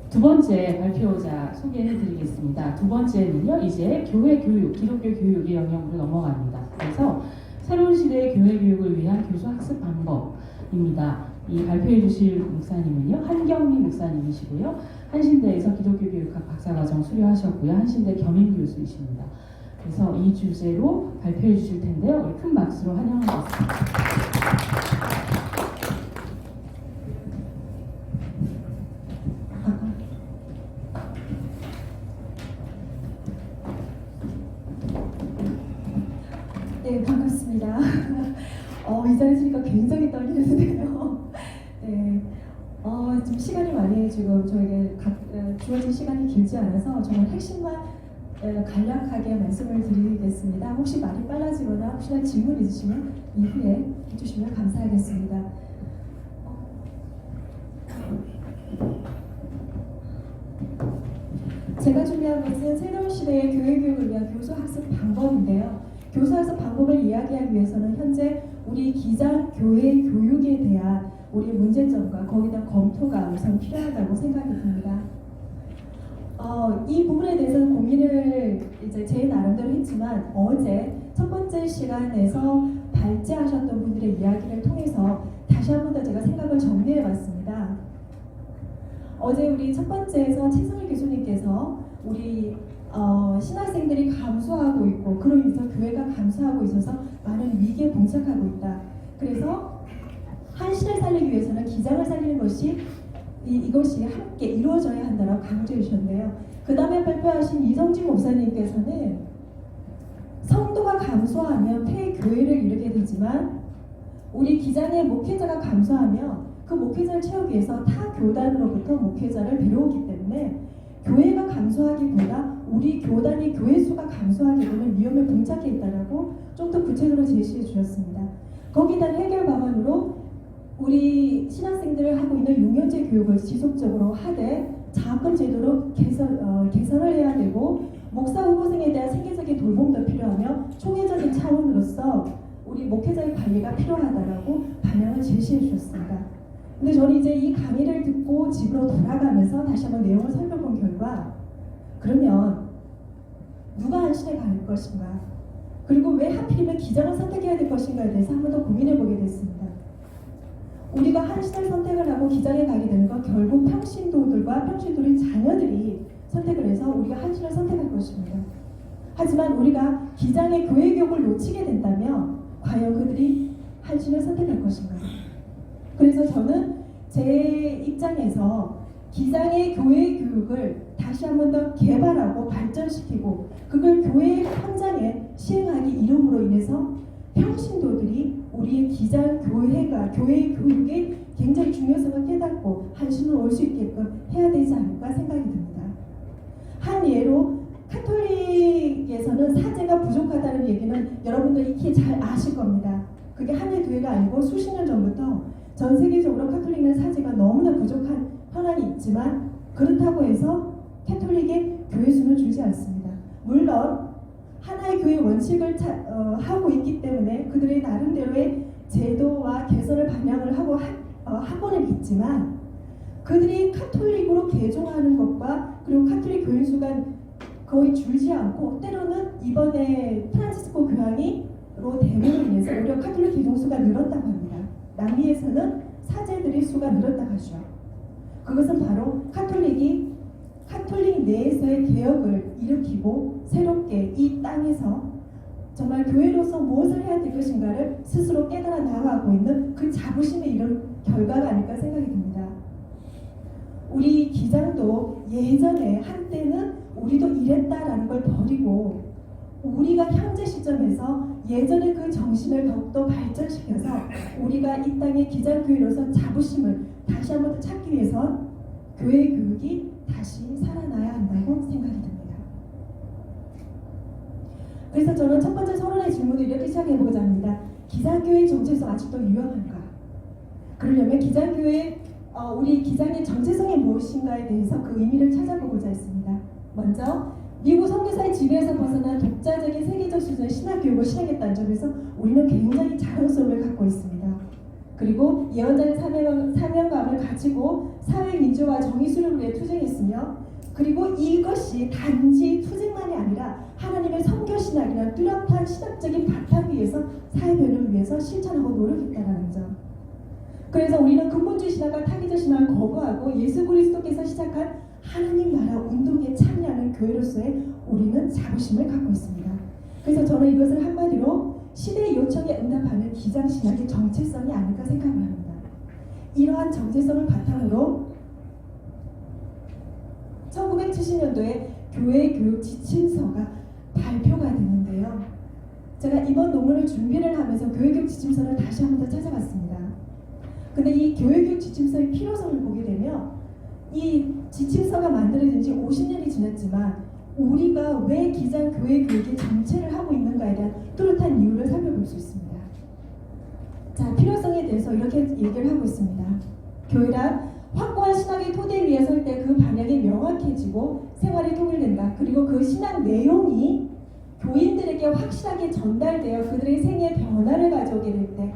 두 번째 발표자 소개해드리겠습니다. 두 번째는요, 이제 교회 교육, 기독교 교육의 영역으로 넘어갑니다. 그래서 새로운 시대의 교회 교육을 위한 교수 학습 방법입니다. 이 발표해 주실 목사님은요, 한경미 목사님이시고요. 한신대에서 기독교 교육학 박사과정 수료하셨고요. 한신대 겸임 교수이십니다. 그래서 이 주제로 발표해 주실 텐데요. 우리 큰 박수로 환영하겠습니다. 네, 반갑습니다. 이 자리에 있으니까 굉장히 떨리는데요. 네, 좀 시간이 많이 지금 저에게 주어진 시간이 길지 않아서 정말 핵심만 간략하게 말씀을 드리겠습니다. 혹시 말이 빨라지거나 혹시나 질문 있으시면 이후에 해주시면 감사하겠습니다. 제가 준비한 것은 새로운 시대의 교육을 위한 교수학습 방법인데요. 교수학습 방법을 이야기하기 위해서는 현재 우리 기장 교회 교육에 대한 우리 문제점과 거기에 대한 검토가 우선 필요하다고 생각이 듭니다. 이 부분에 대해서는 고민을 이제 제 나름대로 했지만 어제 첫 번째 시간에서 발제하셨던 분들의 이야기를 통해서 다시 한 번 더 제가 생각을 정리해 봤습니다. 어제 우리 첫 번째에서 최성일 교수님께서 우리 신학생들이 감소하고 있고 그로 인해서 교회가 감소하고 있어서 많은 위기에 봉착하고 있다. 그래서 한신을 살리기 위해서는 기장을 살리는 것이 이것이 함께 이루어져야 한다고 강조해 주셨는데요. 그 다음에 발표하신 이성진 목사님께서는 성도가 감소하면 폐교회를 이루게 되지만 우리 기장의 목회자가 감소하면 그 목회자를 채우기 위해서 타 교단으로부터 목회자를 데려오기 때문에 교회가 감소하기보다 우리 교단의 교회 수가 감소하게 되는 위험에 봉착해 있다라고 좀 더 구체적으로 제시해 주셨습니다. 거기에 대한 해결 방안으로 우리 신학생들을 하고 있는 용연제 교육을 지속적으로 하되 장학금 제도로 개선을 해야 되고 목사 후보생에 대한 생계적인 돌봄도 필요하며 총회적인 차원으로서 우리 목회자의 관리가 필요하다라고 방향을 제시해 주셨습니다. 근데 저는 이제 이 강의를 듣고 집으로 돌아가면서 다시 한번 내용을 살펴본 결과 그러면 누가 한신에 갈 것인가 그리고 왜 하필이면 기장을 선택해야 될 것인가에 대해서 한 번 더 고민해 보게 됐습니다. 우리가 한신을 선택을 하고 기장에 가게 되는 건 결국 평신도들과 평신도의 자녀들이 선택을 해서 우리가 한신을 선택할 것입니다. 하지만 우리가 기장의 교회 교육을 놓치게 된다면 과연 그들이 한신을 선택할 것인가? 그래서 저는 제 입장에서 기장의 교회 교육을 다시 한 번 더 개발하고 발전시키고 그걸 교회 현장에 시행하기 이름으로 인해서 평신도들이 우리의 기장 교회가 교회 교육의 굉장히 중요성을 깨닫고 한신으로 올 수 있게끔 해야 되지 않을까 생각이 듭니다. 한 예로 카톨릭에서는 사제가 부족하다는 얘기는 여러분들 익히 잘 아실 겁니다. 그게 한해 교회가 아니고 수십 년 전부터 전 세계적으로 카톨릭은 사제가 너무나 부족한 현안이 있지만 그렇다고 해서 캐톨릭의 교회 수는 줄지 않습니다. 물론 하나의 교회 원칙을 하고 있기 때문에 그들의 나름대로의 제도와 개선을 반영을 하고 하고는 있지만 그들이 카톨릭으로 개종하는 것과 그리고 카톨릭 교인 수가 거의 줄지 않고 때로는 이번에 프란치스코 교황으로 됨으로 인해서 오히려 카톨릭 개종 수가 늘었다고 합니다. 남미에서는 사제들의 수가 늘었다고 하죠. 그것은 바로 카톨릭 내에서의 개혁을 일으키고 새롭게 이 땅에서 정말 교회로서 무엇을 해야 될 것인가를 스스로 깨달아 나아가고 있는 그 자부심의 이런 결과가 아닐까 생각이 듭니다. 우리 기장도 예전에 한때는 우리도 이랬다라는 걸 버리고 우리가 현재 시점에서 예전의 그 정신을 더욱더 발전시켜서 우리가 이 땅의 기장교회로서 자부심을 다시 한번 더 찾기 위해서 교회 교육이 다시 살아나야 한다고 생각이 듭니다. 그래서 저는 첫 번째 서론의 질문을 이렇게 시작해보고자 합니다. 기장교회의 정체성 아직도 유효한가? 그러려면 기장교회 우리 기장의 정체성이 무엇인가에 대해서 그 의미를 찾아보고자 했습니다. 먼저 미국 선교사의 지배에서 벗어난 독자적인 세계적 수준의 신학교육을 실행했다는 점에서 우리는 굉장히 자랑스러움을 갖고 있습니다. 그리고 예언자의 사명감을 가지고 사회 민주화 정의 수립을 위해 투쟁했으며 그리고 이것이 단지 투쟁만이 아니라 하나님의 선교신학이나 뚜렷한 신학적인 바탕 위에서 사회 변화를 위해서 실천하고 노력했다는 점. 그래서 우리는 근본주의 신학과 타기적 신학을 거부하고 예수 그리스도께서 시작한 하나님 나라 운동에 참여하는 교회로서의 우리는 자부심을 갖고 있습니다. 그래서 저는 이것을 한마디로 시대의 요청에 응답하는 기장신학의 정체성이 아닐까 생각을 합니다. 이러한 정체성을 바탕으로 1970년도에 교회 교육 지침서가 발표가 되는데요. 제가 이번 논문을 준비를 하면서 교육교육 지침서를 다시 한 번 더 찾아봤습니다. 근데 이 교육교육 지침서의 필요성을 보게 되면 이 지침서가 만들어진 지 50년이 지났지만 우리가 왜 기장교회 교육의 정체를 하고 있는가에 대한 뚜렷한 이유를 살펴볼 수 있습니다. 자, 필요성에 대해서 이렇게 얘기를 하고 있습니다. 교회란 확고한 신학의 토대 위에 설 때 그 방향이 명확해지고 생활이 통일된다. 그리고 그 신학 내용이 교인들에게 확실하게 전달되어 그들의 생애에 변화를 가져오게 될 때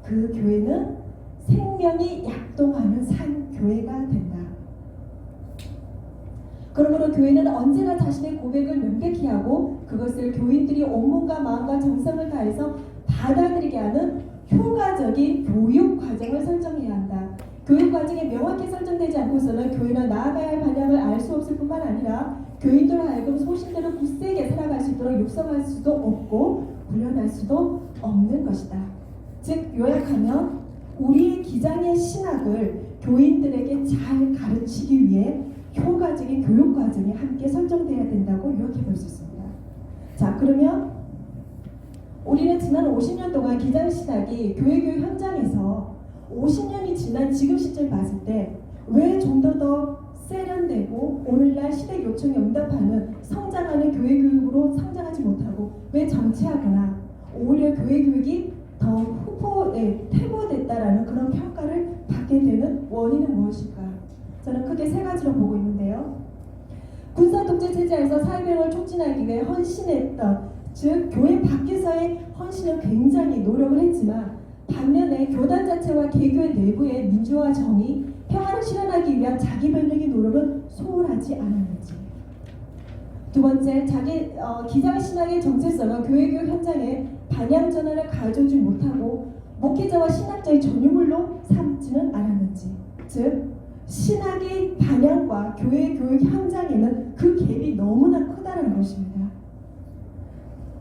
그 교회는 생명이 약동하는 산 교회가 된다. 그러므로 교회는 언제나 자신의 고백을 명백히 하고 그것을 교인들이 온몸과 마음과 정성을 다해서 받아들이게 하는 효과적인 교육 과정을 설정해야 한다. 교육 과정이 명확히 설정되지 않고서는 교회는 나아가야 할 방향을 알 수 없을 뿐만 아니라 교인들 하여금 소신대로 굳세게 살아갈 수 있도록 육성할 수도 없고 훈련할 수도 없는 것이다. 즉 요약하면 우리의 기장의 신학을 교인들에게 잘 가르치기 위해 효과적인 교육 과정이 함께 설정돼야 된다고 요약해 볼 수 있습니다. 자, 그러면 우리는 지난 50년 동안 기장신학이 교회교육 현장에서 50년이 지난 지금 시점을 봤을 때 왜 좀 더 세련되고 오늘날 시대 요청에 응답하는 성장하는 교회교육으로 성장하지 못하고 왜 정체하거나 오히려 교회교육이 더 퇴보됐다라는 그런 평가를 받게 되는 원인은 무엇일까? 저는 크게 세 가지로 보고 있는데요. 군사 독재 체제에서 사회병을 촉진하기 위해 헌신했던, 즉 교회 밖에서의 헌신은 굉장히 노력을 했지만 반면에 교단 자체와 개교의 내부의 민주화 정의, 평화를 실현하기 위한 자기 변력의 노력은 소홀하지 않았는지. 두 번째, 기장신학의 정체성은 교회교육 현장에 방향 전환을 가져오지 못하고 목회자와 신학자의 전유물로 삼지는 않았는지. 즉 신학의 방향과 교회 교육 현장에는 그 갭이 너무나 크다는 것입니다.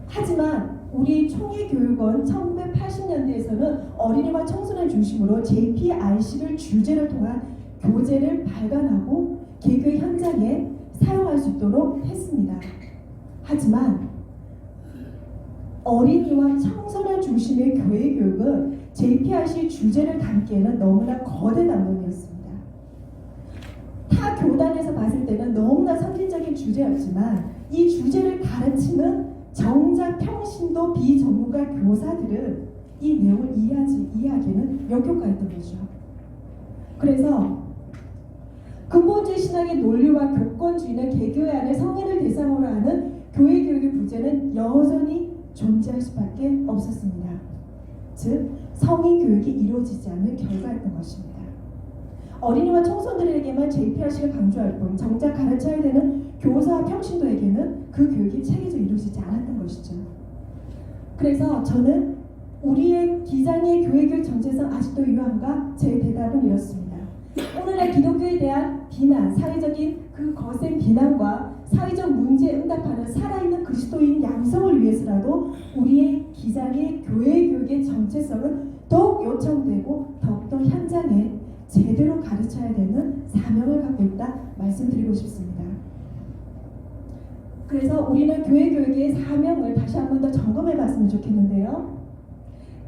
하지만 우리 총회교육원 1980년대에서는 어린이와 청소년 중심으로 JPRC를 주제를 통한 교재를 발간하고 개교 현장에 사용할 수 있도록 했습니다. 하지만 어린이와 청소년 중심의 교회 교육은 JPRC 주제를 담기에는 너무나 거대 담론이었습니다. 타 교단에서 봤을 때는 너무나 선진적인 주제였지만 이 주제를 가르치는 정작 평신도 비전문가 교사들은 이 내용을 이해하기에는 역효과였던 거죠. 그래서 근본주의 신학의 논리와 교권주의는 개교회 안에 성인을 대상으로 하는 교회 교육의 부재는 여전히 존재할 수밖에 없었습니다. 즉 성인 교육이 이루어지지 않는 결과였던 것입니다. 어린이와 청소년들에게만 JPRC를 강조할 뿐 정작 가르쳐야 되는 교사와 평신도에게는 그 교육이 체계적으로 이루어지지 않았던 것이죠. 그래서 저는 우리의 기장의 교회교육 정체성 아직도 유효한가? 제 대답은 이렇습니다. 오늘날 기독교에 대한 비난, 사회적인 그 거센 비난과 사회적 문제에 응답하는 살아있는 그리스도인 양성을 위해서라도 우리의 기장의 교회 교육의 정체성은 더욱 요청되고 더욱더 현장에 제대로 가르쳐야 되는 사명을 갖고 있다 말씀드리고 싶습니다. 그래서 우리는 교회 교육의 사명을 다시 한 번 더 점검해 봤으면 좋겠는데요.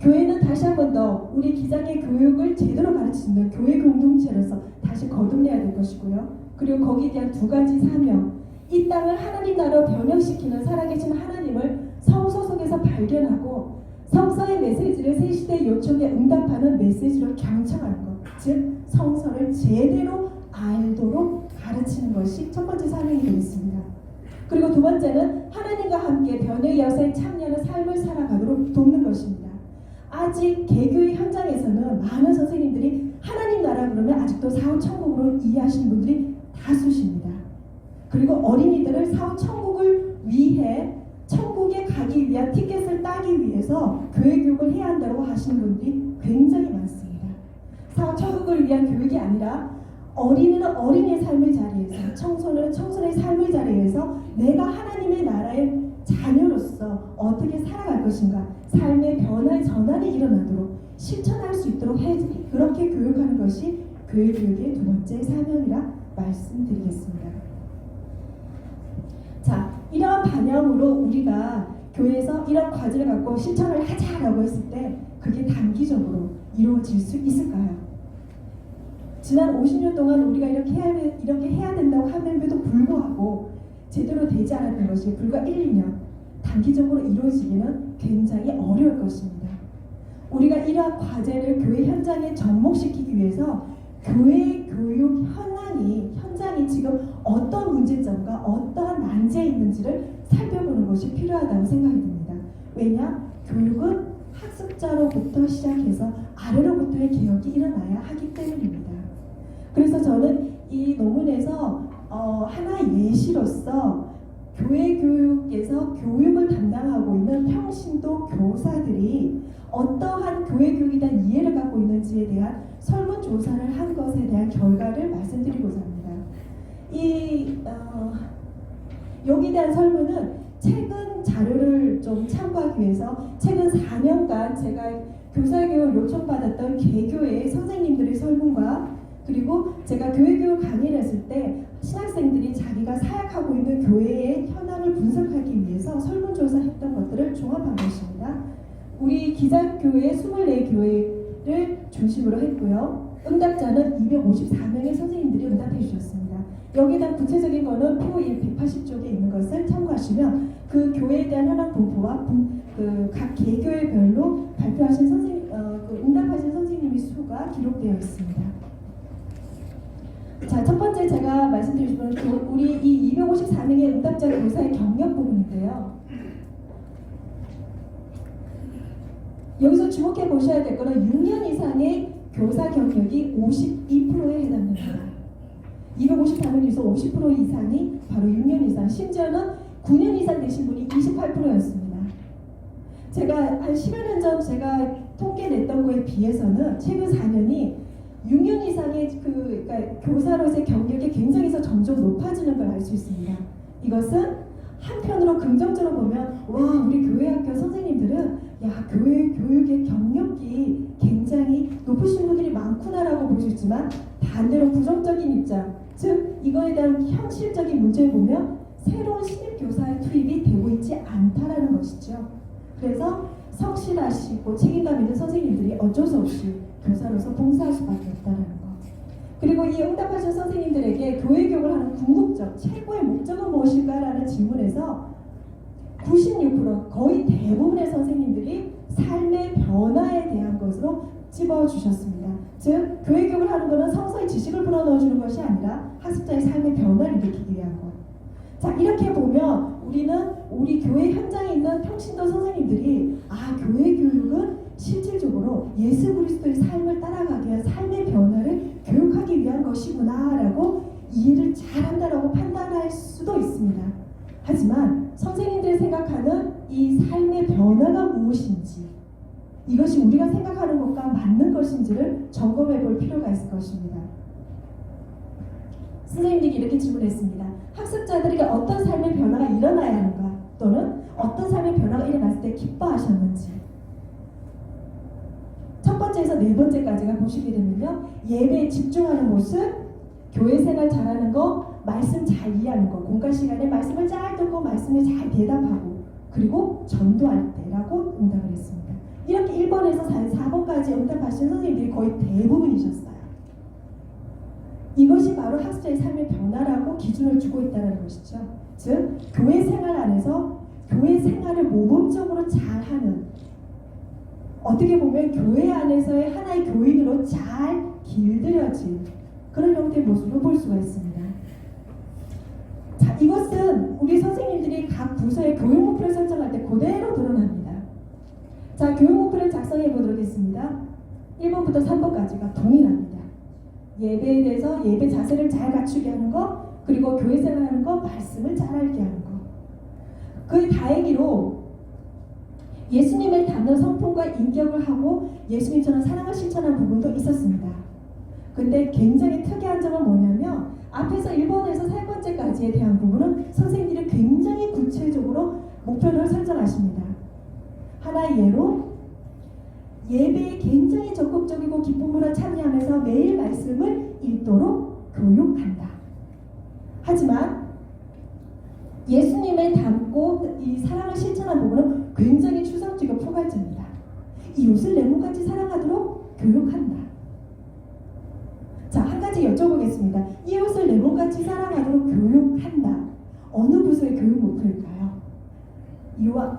교회는 다시 한 번 더 우리 기장의 교육을 제대로 가르치는 교회 공동체로서 다시 거듭내야 될 것이고요. 그리고 거기에 대한 두 가지 사명, 이 땅을 하나님 나라로 변형시키는 살아계신 하나님을 성서 속에서 발견하고 성서의 메시지를 새 시대의 요청에 응답하는 메시지로 경청하는 것, 즉 성서를 제대로 알도록 가르치는 것이 첫 번째 사명이 되겠습니다. 그리고 두 번째는 하나님과 함께 변혁의 역사에 참여하는 삶을 살아가도록 돕는 것입니다. 아직 개교의 현장에서는 많은 선생님들이 하나님 나라 그러면 아직도 사후 천국으로 이해하시는 분들이 다수십니다. 그리고 어린이들을 사후 천국을 위해 천국에 가기 위한 티켓을 따기 위해서 교회 교육을 해야 한다고 하시는 분들이 굉장히 많습니다. 사후 천국을 위한 교육이 아니라 어린이는 어린이의 삶의 자리에서, 청소년은 청소년의 삶의 자리에서 내가 하나님의 나라의 자녀로서 어떻게 살아갈 것인가, 삶의 변화의 전환이 일어나도록 실천할 수 있도록 그렇게 교육하는 것이 교회 교육의 두 번째 사명이라 말씀드리겠습니다. 자, 이러한 방향으로 우리가 교회에서 이런 과제를 갖고 실천을 하자라고 했을 때 그게 단기적으로 이루어질 수 있을까요? 지난 50년 동안 우리가 이렇게 해야 된다고 함에도 불구하고 제대로 되지 않았던 것이 불과 1, 2년 단기적으로 이루어지기는 굉장히 어려울 것입니다. 우리가 이러한 과제를 교회 현장에 접목시키기 위해서 교회 교육 현장이 지금 어떤 문제점과 어떠한 난제에 있는지를 살펴보는 것이 필요하다고 생각이 듭니다. 왜냐? 교육은 학습자로부터 시작해서 아래로부터의 개혁이 일어나야 하기 때문입니다. 그래서 저는 이 논문에서 하나의 예시로서 교회 교육에서 교육을 담당하고 있는 평신도 교사들이 어떠한 교회 교육에 대한 이해를 갖고 있는지에 대한 설문조사를 한 것에 대한 결과를 말씀드리고자 합니다. 여기에 대한 설문은 최근 자료를 좀 참고하기 위해서 최근 4년간 제가 교사교육 요청받았던 개교의 선생님들의 설문과 그리고 제가 교회교육 강의를 했을 때 신학생들이 자기가 사역하고 있는 교회의 현황을 분석하기 위해서 설문조사했던 것들을 종합한 것입니다. 우리 기장교회 24교회를 중심으로 했고요. 응답자는 254명의 선생님들이 응답해 주셨습니다. 여기에 대한 구체적인 거는 POE 180쪽에 있는 것을 참고하시면 그 교회에 대한 현황 분포와 각 개교회별로 발표하신 응답하신 선생님의 수가 기록되어 있습니다. 자, 첫 번째 제가 말씀드리고 싶은 건 우리 이 254명의 응답자 교사의 경력 부분인데요. 여기서 주목해 보셔야 될 거는 6년 이상의 교사 경력이 52%에 해당됩니다. 254명 중에서 50% 이상이 바로 6년 이상, 심지어는 9년 이상 되신 분이 28%였습니다. 제가 한 10여 년 전 제가 통계 냈던 거에 비해서는 최근 4년이 6년 이상의 그러니까 교사로서의 경력이 굉장히 점점 높아지는 걸 알 수 있습니다. 이것은 한편으로 긍정적으로 보면 와, 우리 교회 학교 선생님들은 야, 교회 교육의 경력이 굉장히 높으신 분들이 많구나라고 볼 수 있지만 반대로 부정적인 입장, 즉 이거에 대한 현실적인 문제를 보면 새로운 신입 교사의 투입이 되고 있지 않다라는 것이죠. 그래서 성실하시고 책임감 있는 선생님들이 어쩔 수 없이 교사로서 봉사할 수밖에 없다는 것. 그리고 이 응답하신 선생님들에게 교회 교육을 하는 궁극적, 최고의 목적은 무엇일까라는 질문에서 96% 거의 대부분의 선생님들이 삶의 변화에 대한 것으로 찝어주셨습니다. 즉 교회 교육을 하는 것은 성서의 지식을 불어넣어주는 것이 아니라 학습자의 삶의 변화를 일으키기 위한 것. 자, 이렇게 보면 우리는 우리 교회 현장에 있는 평신도 선생님들이 교회 교육은 실질적으로 예수 그리스도의 삶을 따라가기 위한 삶의 변화를 교육하기 위한 것이구나 라고 이해를 잘한다라고 판단할 수도 있습니다. 하지만 선생님들이 생각하는 이 삶의 변화가 무엇인지, 이것이 우리가 생각하는 것과 맞는 것인지를 점검해 볼 필요가 있을 것입니다. 선생님들이 이렇게 질문했습니다. 학습자들에게 어떤 삶의 변화가 일어나야 하는가, 또는 어떤 삶의 변화가 일어났을 때 기뻐하셨는지. 첫 번째에서 네 번째까지가 보시게 되면요, 예배에 집중하는 모습, 교회 생활 잘하는 거, 말씀 잘 이해하는 거, 공과 시간에 말씀을 잘 듣고 말씀에 잘 대답하고, 그리고 전도할 때라고 응답을 했습니다. 이렇게 1번에서 4번까지 응답하신 선생님들이 거의 대부분이셨어요. 이것이 바로 학습자의 삶의 변화라고 기준을 주고 있다는 것이죠. 즉 교회 생활 안에서 교회 생활을 모범적으로 잘하는, 어떻게 보면 교회 안에서의 하나의 교인으로 잘 길들여진 그런 형태의 모습을 볼 수가 있습니다. 자, 이것은 우리 선생님들이 각 부서의 교육 목표를 설정할 때 그대로 드러납니다. 자, 교육 목표를 작성해 보도록 하겠습니다. 1번부터 3번까지가 동일합니다. 예배에 대해서 예배 자세를 잘 갖추게 하는 것, 그리고 교회 생활하는 것, 말씀을 잘 알게 하는 것. 그 다행히로 예수님을 닮는 성품과 인격을 하고 예수님처럼 사랑을 실천한 부분도 있었습니다. 근데 굉장히 특이한 점은 뭐냐면 앞에서 1번에서 3번째까지에 대한 부분은 선생님들이 굉장히 구체적으로 목표를 설정하십니다. 하나의 예로 예배에 굉장히 적극적이고 기쁨으로 참여하면서 매일 말씀을 읽도록 교육한다. 하지만 예수님을 닮고 이 사랑을 실천한 부분은 굉장히 추상적이고 포괄적입니다. 이웃을 내 몸같이 사랑하도록 교육한다. 자, 한 가지 여쭤보겠습니다. 이웃을 내 몸같이 사랑하도록 교육한다. 어느 부서의 교육 목표일까요?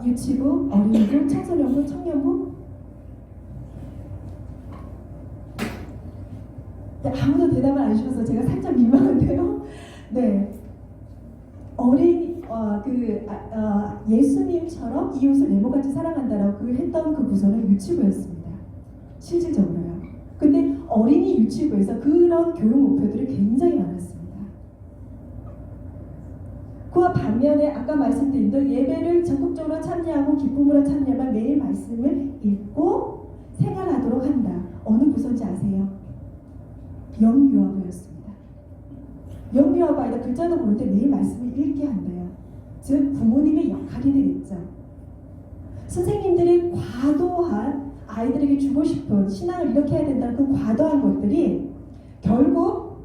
유치부, 어린이부, 청소년부, 청년부? 네, 아무도 대답을 안 주셔서 제가 살짝 민망한데요. 네, 예수님처럼 이웃을 내 몸같이 사랑한다라고 했던 그 부서는 유치부였습니다. 실질적으로요. 근데 어린이 유치부에서 그런 교육 목표들이 굉장히 많았습니다. 그와 반면에 아까 말씀드린 대로 예배를 적극적으로 참여하고 기쁨으로 참여하면 매일 말씀을 읽고 생활하도록 한다. 어느 부서인지 아세요? 영유아부였습니다. 영유아부 아이가 글자도 모를 때 매일 말씀을 읽게 한대요. 즉 부모님의 역할이 되겠죠. 선생님들이 과도한 아이들에게 주고 싶은 신앙을 이렇게 해야 된다는 그 과도한 것들이 결국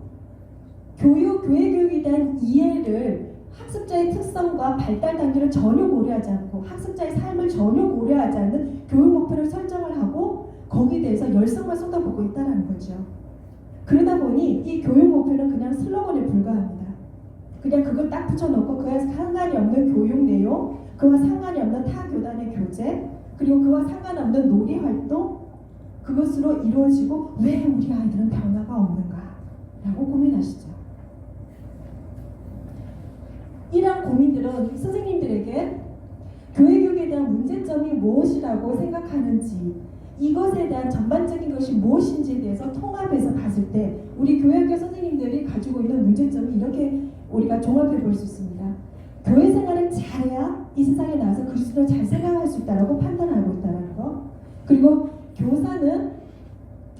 교회 교육에 대한 이해를 학습자의 특성과 발달 단계를 전혀 고려하지 않고 학습자의 삶을 전혀 고려하지 않는 교육 목표를 설정을 하고 거기에 대해서 열성만 쏟아붓고 있다는 거죠. 그러다 보니 이 교육 목표는 그냥 슬로건에 불과합니다. 그냥 그걸 딱 붙여놓고 그와 상관이 없는 교육 내용, 그와 상관이 없는 타 교단의 교재, 그리고 그와 상관없는 놀이 활동, 그것으로 이루어지고 왜 우리 아이들은 변화가 없는가? 라고 고민하시죠. 이러한 고민들은 선생님들에게 교회 교육에 대한 문제점이 무엇이라고 생각하는지, 이것에 대한 전반적인 것이 무엇인지에 대해서 통합해서 봤을 때 우리 교회학교 선생님들이 가지고 있는 문제점이 이렇게 우리가 종합해 볼 수 있습니다. 교회 생활을 잘해야 이 세상에 나와서 그리스도를 잘 생각할 수 있다고 판단하고 있다는 거. 그리고 교사는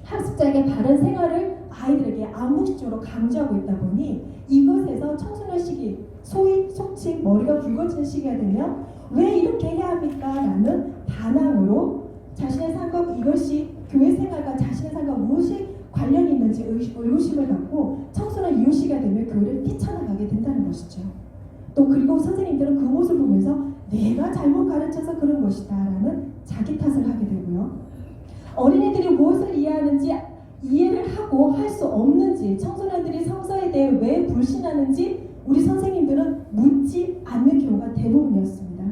학습자에게 바른 생활을 아이들에게 암묵적으로 강조하고 있다 보니 이것에서 청소년 시기, 소위 속칭 머리가 굵어지는 시기가 되면 왜 이렇게 해야 합니까? 라는 반항으로 자신의 삶과 이것이 교회 생활과 자신의 삶과 무엇이 관련이 있는지 의구심을 갖고 청소년 이후 시기가 되면 교회를 뛰쳐나가게 된다는 것이죠. 또 그리고 선생님들은 그 모습을 보면서 내가 잘못 가르쳐서 그런 것이다 라는 자기 탓을 하게 되고요. 어린이들이 무엇을 이해하는지 이해를 하고 할 수 없는지, 청소년들이 성서에 대해 왜 불신하는지 우리 선생님들은 묻지 않는 경우가 대부분이었습니다.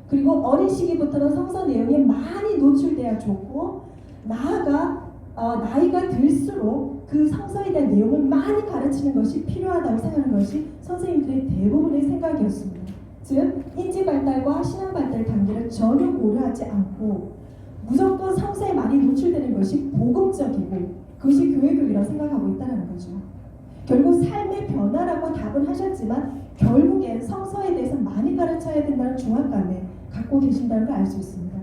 그리고 어린 시기부터는 성서 내용에 많이 노출돼야 좋고 나이가 들수록 그 성서에 대한 내용을 많이 가르치는 것이 필요하다고 생각하는 것이 선생님들의 대부분의 생각이었습니다. 즉 인지 발달과 신앙 발달 단계를 전혀 고려하지 않고 무조건 성서에 많이 노출되는 것이 복음적이고 그것이 교회교육이라고 생각하고 있다는 거죠. 결국 삶의 변화라고 답은 하셨지만 결국엔 성서에 대해서 많이 가르쳐야 된다는 중압감에 갖고 계신다는 걸 알 수 있습니다.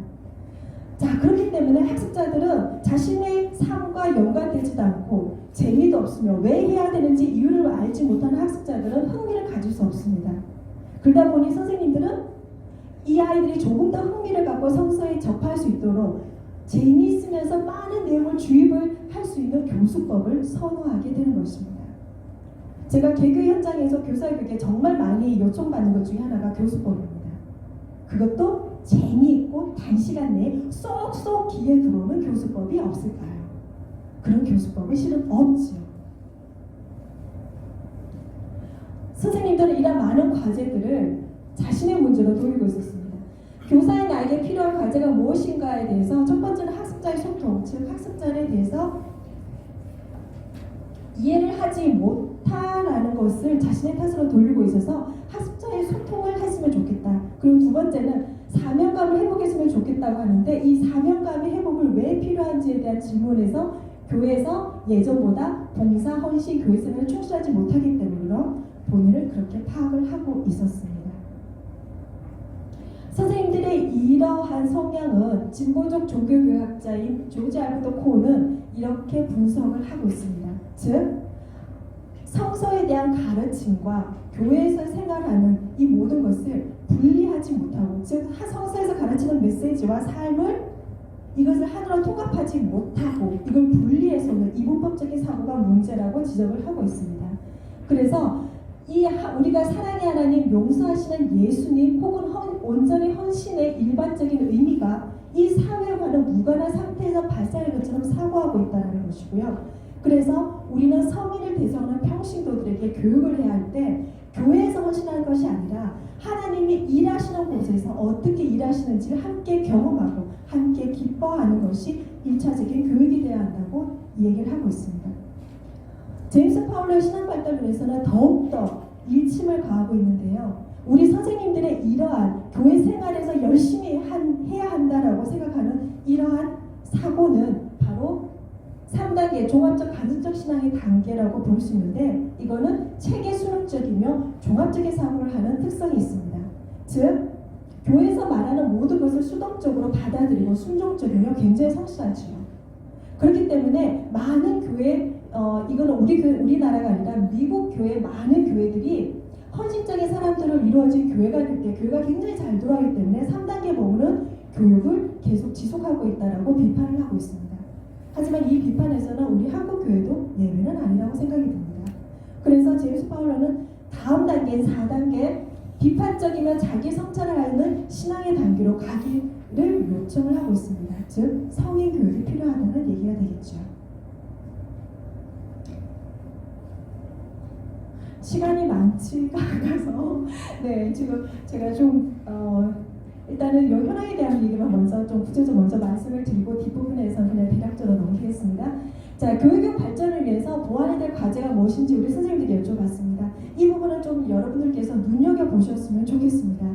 자, 그렇기 때문에 학습자들은 자신의 삶과 연관되지도 않고 재미도 없으며 왜 해야 되는지 이유를 알지 못하는 학습자들은 흥미를 가질 수 없습니다. 그러다 보니 선생님들은 이 아이들이 조금 더 흥미를 갖고 성서에 접할 수 있도록 재미있으면서 많은 내용을 주입을 할 수 있는 교수법을 선호하게 되는 것입니다. 제가 개교 현장에서 교사에게 정말 많이 요청받는 것 중에 하나가 교수법입니다. 그것도 재미있고 단시간 내에 쏙쏙 귀에 들어오는 교수법이 없을까요? 그런 교수법이 실은 없지요. 선생님들은 이런 많은 과제들을 자신의 문제로 돌리고 있었습니다. 교사의 나에게 필요한 과제가 무엇인가에 대해서 첫 번째는 학습자의 소통, 즉 학습자에 대해서 이해를 하지 못하라는 것을 자신의 탓으로 돌리고 있어서 학습자의 소통을 했으면 좋겠다. 그리고 두 번째는 사명감을 회복했으면 좋겠다고 하는데 이 사명감의 회복을 왜 필요한지에 대한 질문에서 교회에서 예전보다 봉사, 헌신, 교회 생활을 충실하지 못하기 때문에 본인을 그렇게 파악을 하고 있었습니다. 선생님들의 이러한 성향은 진보적 종교교육학자인 조지 알프레도 코우는 이렇게 분석을 하고 있습니다. 즉 성서에 대한 가르침과 교회에서 생활하는 이 모든 것을 분리하지 못하고, 즉 성서에서 가르치는 메시지와 삶을 이것을 하나로 통합하지 못하고 이걸 분리해서는 이분법적인 사고가 문제라고 지적을 하고 있습니다. 그래서 우리가 사랑의 하나님, 용서하시는 예수님 혹은 온전히 헌신의 일반적인 의미가 이 사회와는 무관한 상태에서 발생할 것처럼 사고하고 있다는 것이고요. 그래서 우리는 성인을 대상으로 평신도들에게 교육을 해야 할 때 교회에서 헌신하는 것이 아니라 하나님이 일하시는 곳에서 어떻게 일하시는지를 함께 경험하고 함께 기뻐하는 것이 1차적인 교육이 되어야 한다고 얘기를 하고 있습니다. 제임스 파울러의 신앙발달론에서는 더욱더 일침을 가하고 있는데요. 우리 선생님들의 이러한 교회 생활에서 열심히 해야 한다라고 생각하는 이러한 사고는 바로 3단계 종합적 가정적 신앙의 단계라고 볼 수 있는데 이거는 체계 수능적이며 종합적인 사고를 하는 특성이 있습니다. 즉 교회에서 말하는 모든 것을 수동적으로 받아들이고 순종적이며 굉장히 성실하지요. 그렇기 때문에 많은 교회 이거는 우리나라가 아니라 미국 교회 많은 교회들이 헌신적인 사람들을 이루어진 교회가 될 때 교회가 굉장히 잘 돌아가기 때문에 3단계 모으는 교육을 계속 지속하고 있다라고 비판을 하고 있습니다. 하지만 이 비판에서는 우리 한국 교회도 예외는 아니라고 생각이 듭니다. 그래서 제임스 파울러는 다음 단계인 4단계 비판적이며 자기 성찰을 하는 신앙의 단계로 가기를 요청을 하고 있습니다. 즉 성인 교육이 필요하다는 얘기가 되겠죠. 시간이 많지가 않아서 네 지금 제가 좀 일단은 요 현황에 대한 얘기만 먼저 좀 구체적으로 먼저 말씀을 드리고 뒷부분에서 그냥 대략적으로 넘기겠습니다. 자, 교육 발전을 위해서 보완해야 될 과제가 무엇인지 우리 선생님들이 여쭤봤습니다. 이 부분은 좀 여러분들께서 눈여겨보셨으면 좋겠습니다.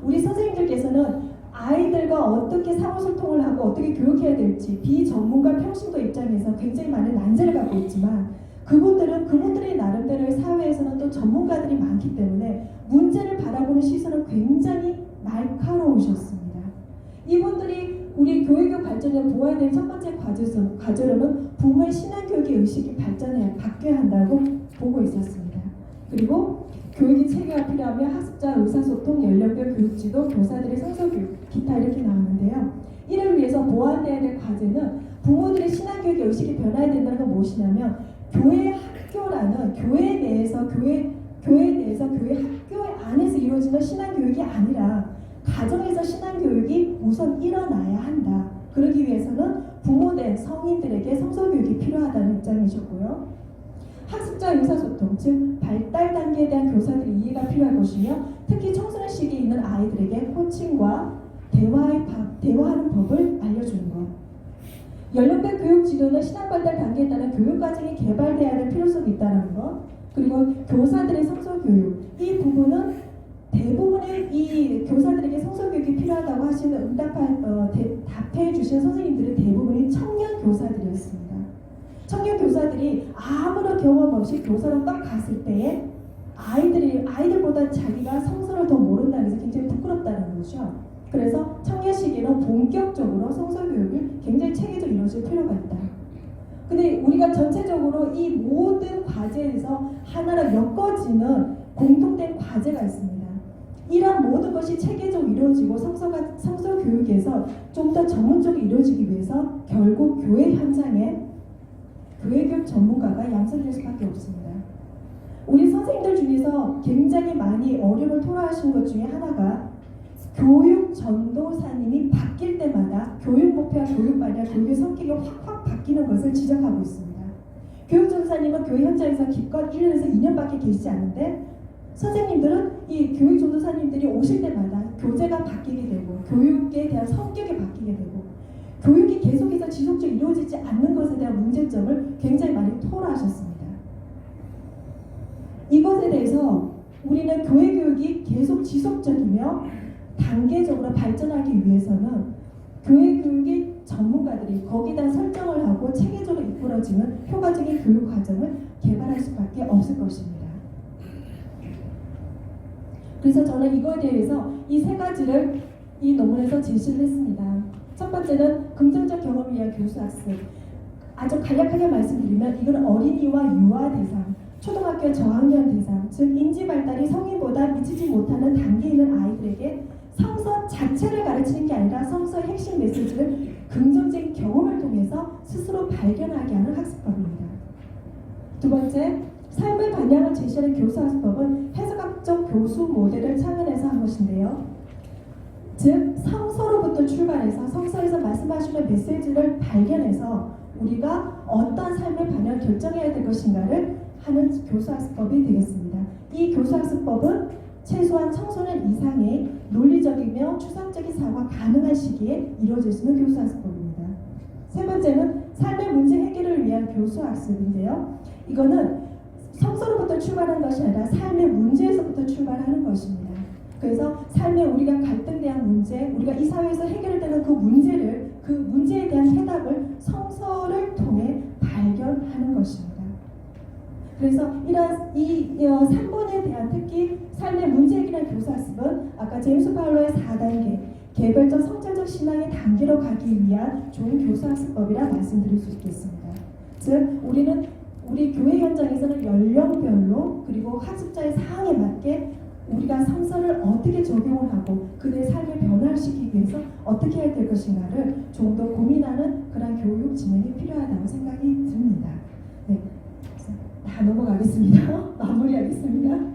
우리 선생님들께서는 아이들과 어떻게 상호소통을 하고 어떻게 교육해야 될지 비전문가 평신도 입장에서 굉장히 많은 난제를 갖고 있지만 그분들이 나름대로 사회에서는 또 전문가들이 많기 때문에 문제를 바라보는 시선은 굉장히 날카로우셨습니다. 이분들이 우리 교육의 발전에 보아야 될 첫 번째 과제로는 부모의 신앙교육의 의식이 바뀌어야 한다고 보고 있었습니다. 그리고 교육의 체계가 필요하며 학습자 의사소통, 연령별 교육지도, 교사들의 성서교육, 기타 이렇게 나오는데요. 이를 위해서 보완돼야 될 과제는 부모들의 신앙교육의 의식이 변화해야 된다는 건 무엇이냐면 교회 학교라는 교회 내에서 교회 학교 안에서 이루어지는 신앙교육이 아니라 가정에서 신앙교육이 우선 일어나야 한다. 그러기 위해서는 부모된 성인들에게 성서교육이 필요하다는 입장이셨고요. 학습자 의사소통, 즉 발달 단계에 대한 교사들의 이해가 필요할 것이며 특히 청소년 시기에 있는 아이들에게 코칭과 대화하는 법을 알려주는 것. 연령별 교육 지도는 신앙 발달 단계에 따른 교육 과정이 개발돼야 할 필요성이 있다는 것. 그리고 교사들의 성서 교육. 이 부분은 대부분의 이 교사들에게 성서 교육이 필요하다고 하시는 답해 주신 선생님들의 대부분이 청년 교사들이었습니다. 청년 교사들이 아무런 경험 없이 교사로 딱 갔을 때에 아이들보다 자기가 성서를 더 모른다는 것이 굉장히 부끄럽다는 거죠. 그래서 청년 시기에는 본격적으로 성서 교육을 굉장히 체계적으로 이루어질 필요가 있다. 근데 우리가 전체적으로 이 모든 과제에서 하나로 엮어지는 공통된 과제가 있습니다. 이런 모든 것이 체계적으로 이루어지고 성서 교육에서 좀 더 전문적으로 이루어지기 위해서 결국 교회 현장에 교회 교육 전문가가 양성될 수밖에 없습니다. 우리 선생님들 중에서 굉장히 많이 어려움을 토로하시는 것 중에 하나가 교육 전도사님이 바뀔 때마다 교육 목표와 교육 방향, 교육의 성격이 확 바뀌는 것을 지적하고 있습니다. 교육 전도사님은 교회 현장에서 기껏 1년에서 2년밖에 계시지 않는데 선생님들은 이 교육 전도사님들이 오실 때마다 교재가 바뀌게 되고 교육에 대한 성격이 바뀌게 되고 교육이 계속해서 지속적으로 이루어지지 않는 것에 대한 문제점을 굉장히 많이 토로하셨습니다. 이것에 대해서 우리는 교회 교육이 계속 지속적이며 단계적으로 발전하기 위해서는 교회 교육의 전문가들이 거기다 설정을 하고 체계적으로 이끌어지는 효과적인 교육 과정을 개발할 수밖에 없을 것입니다. 그래서 저는 이거에 대해서 이 세 가지를 이 논문에서 제시를 했습니다. 첫 번째는 긍정적 경험을 위한 교수학습. 아주 간략하게 말씀드리면 이건 어린이와 유아 대상, 초등학교 저학년 대상, 즉 인지 발달이 성인보다 미치지 못하는 단계에 있는 아이들에게 성서 자체를 가르치는 게 아니라 성서의 핵심 메시지를 긍정적인 경험을 통해서 스스로 발견하게 하는 학습법입니다. 두 번째, 삶을 반영 문항을 제시하는 교수학습법은 해석학적 교수 모델을 창안해서 한 것인데요. 즉 성서로부터 출발해서 성서에서 말씀하시는 메시지를 발견해서 우리가 어떤 삶의 방향을 결정해야 될 것인가를 하는 교수학습법이 되겠습니다. 이 교수학습법은 최소한 청소년 이상의 논리적이며 추상적인 사고가 가능한 시기에 이루어질 수 있는 교수학습법입니다. 세 번째는 삶의 문제 해결을 위한 교수학습인데요. 이거는 성서로부터 출발하는 것이 아니라 삶의 문제에서부터 출발하는 것입니다. 그래서 삶에 우리가 갈등대한 문제, 우리가 이 사회에서 해결되는 그 문제를, 그 문제에 대한 해답을 성서를 통해 발견하는 것입니다. 그래서 이러한 이 3번에 대한 특히 삶의 문제 해결의 교수학습은 아까 제임스 파울러의 4단계 개별적 성찰적 신앙의 단계로 가기 위한 좋은 교수학습법이라 말씀드릴 수 있겠습니다. 즉 우리는 우리 교회 현장에서는 연령별로 그리고 학습자의 상황에 맞게 우리가 성서를 어떻게 적용을 하고 그들의 삶을 변화시키기 위해서 어떻게 해야 될 것인가를 좀 더 고민하는 그런 교육 진행이 필요하다고 생각이 듭니다. 네, 다 넘어가겠습니다. 마무리하겠습니다.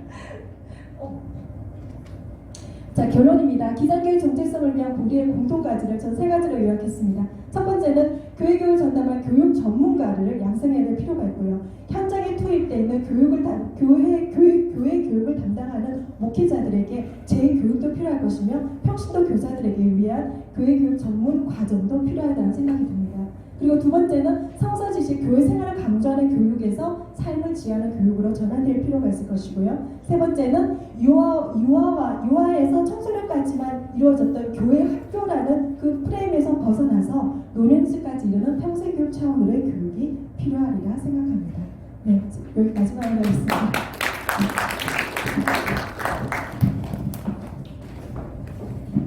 자, 결론입니다. 기독교의 정체성을 위한 고리의 공통가지를 전 3가지로 요약했습니다. 첫 번째는 교회 교육을 전담한 교육 전문가를 양성해야 될 필요가 있고요. 현장에 투입되어 있는 교회 교육을 담당하는 목회자들에게 재교육도 필요할 것이며 평신도 교사들에게 위한 교회 교육 전문 과정도 필요하다는 생각이 듭니다. 그리고 두 번째는 성서 지식, 교회 생활을 강조하는 교육에서 삶을 지향하는 교육으로 전환될 필요가 있을 것이고요. 세 번째는 유아에서 청소년까지만 이루어졌던 교회 학교라는 그 프레임에서 벗어나서 노년층까지 이르는 평생교육 차원으로의 교육이 필요하리라 생각합니다. 네, 여기까지만 하겠습니다.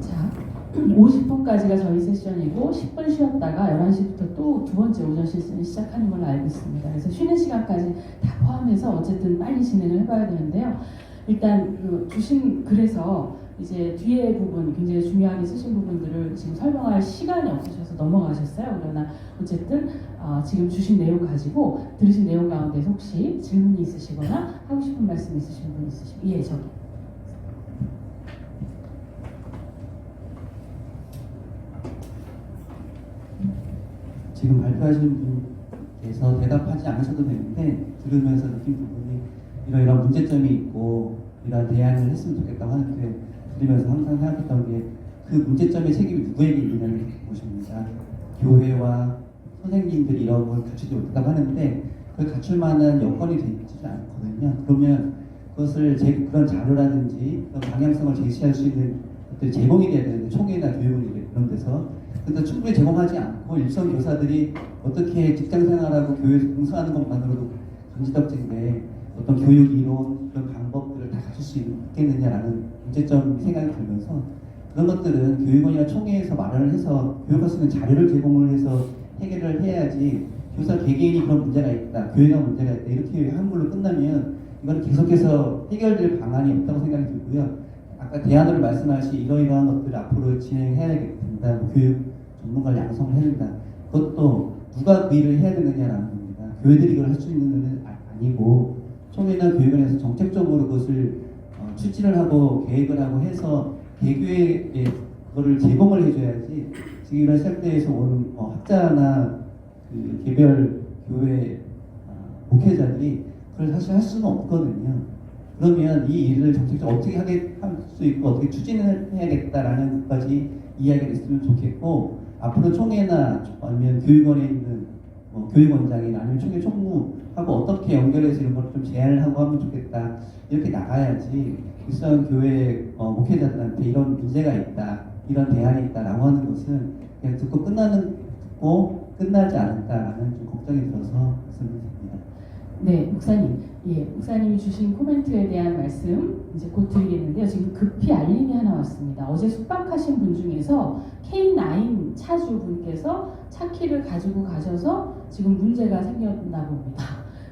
자, 50분까지가 저희 세션이고 10분 쉬었다가 11시부터 또 두 번째 오전 세션을 시작하는 걸로 알고 있습니다. 그래서 쉬는 시간까지 다 포함해서 어쨌든 빨리 진행을 해봐야 되는데요. 일단 주신 글에서 이제 뒤에 부분 굉장히 중요하게 쓰신 부분들을 지금 설명할 시간이 없으셔서 넘어가셨어요. 그러나 어쨌든 지금 주신 내용 가지고 들으신 내용 가운데서 혹시 질문이 있으시거나 하고 싶은 말씀 있으신 분 있으시면 예, 저기. 지금 발표하신 분께서 대답하지 않으셔도 되는데 들으면서 느낀 부분이 이러이러한 문제점이 있고 이러한 대안을 했으면 좋겠다고 하는데 들으면서 항상 생각했던 게 그 문제점의 책임이 누구에게 있느냐를 보십니다. 교회와 선생님들이 이런 걸 갖추지 못했다고 하는데 그걸 갖출 만한 여건이 되지 않거든요. 그러면 그것을 그런 자료라든지 그런 방향성을 제시할 수 있는 것들이 제공이 돼야 되는데 총회나 교육원 이런 데서 그래서 충분히 제공하지 않고 일선 교사들이 어떻게 직장생활하고 교회에서 봉사하는 것만으로도 감지덕지인데 어떤 교육 이론 그런 방법들을 다 갖출 수 있겠느냐라는 문제점 생각이 들면서 그런 것들은 교육원이나 총회에서 마련을 해서 교육할 수 있는 자료를 제공을 해서 해결을 해야지 교사 개개인이 그런 문제가 있다, 교회가 문제가 있다 이렇게 한물로 끝나면 이건 계속해서 해결될 방안이 없다고 생각이 들고요. 아까 대안으로 말씀하신 이러이러한 것들을 앞으로 진행해야 된다, 교육 전문가를 양성을 해야 된다. 그것도 누가 그 일을 해야 되느냐라는 겁니다. 교회들이 이걸 할 수 있는 것은 아니고 총회나 교육원에서 정책적으로 그것을 추진을 하고 계획을 하고 해서 개교회에 그거를 제공을 해줘야지 지금 이런 시작대에서 오는 학자나 그 개별 교회 목회자들이 그걸 사실 할 수는 없거든요. 그러면 이 일을 정책적으로 어떻게 할 수 있고 어떻게 추진을 해야겠다라는 것까지 이야기를 했으면 좋겠고 앞으로 총회나 아니면 교육원에 있는 교육원장이나 아니면 총회 총무하고 어떻게 연결해서 이런 걸 좀 제안을 하고 하면 좋겠다 이렇게 나가야지 일선 교회 목회자들한테 이런 문제가 있다 이런 대안이 있다라고 하는 것은 그냥 듣고 끝나지 않을까라는 좀 걱정이 들어서 말씀드립니다. 네, 목사님. 예, 목사님이 주신 코멘트에 대한 말씀 이제 곧 드리겠는데요. 지금 급히 알림이 하나 왔습니다. 어제 숙박하신 분 중에서 K9 차주 분께서 차 키를 가지고 가셔서 지금 문제가 생겼나 봅니다.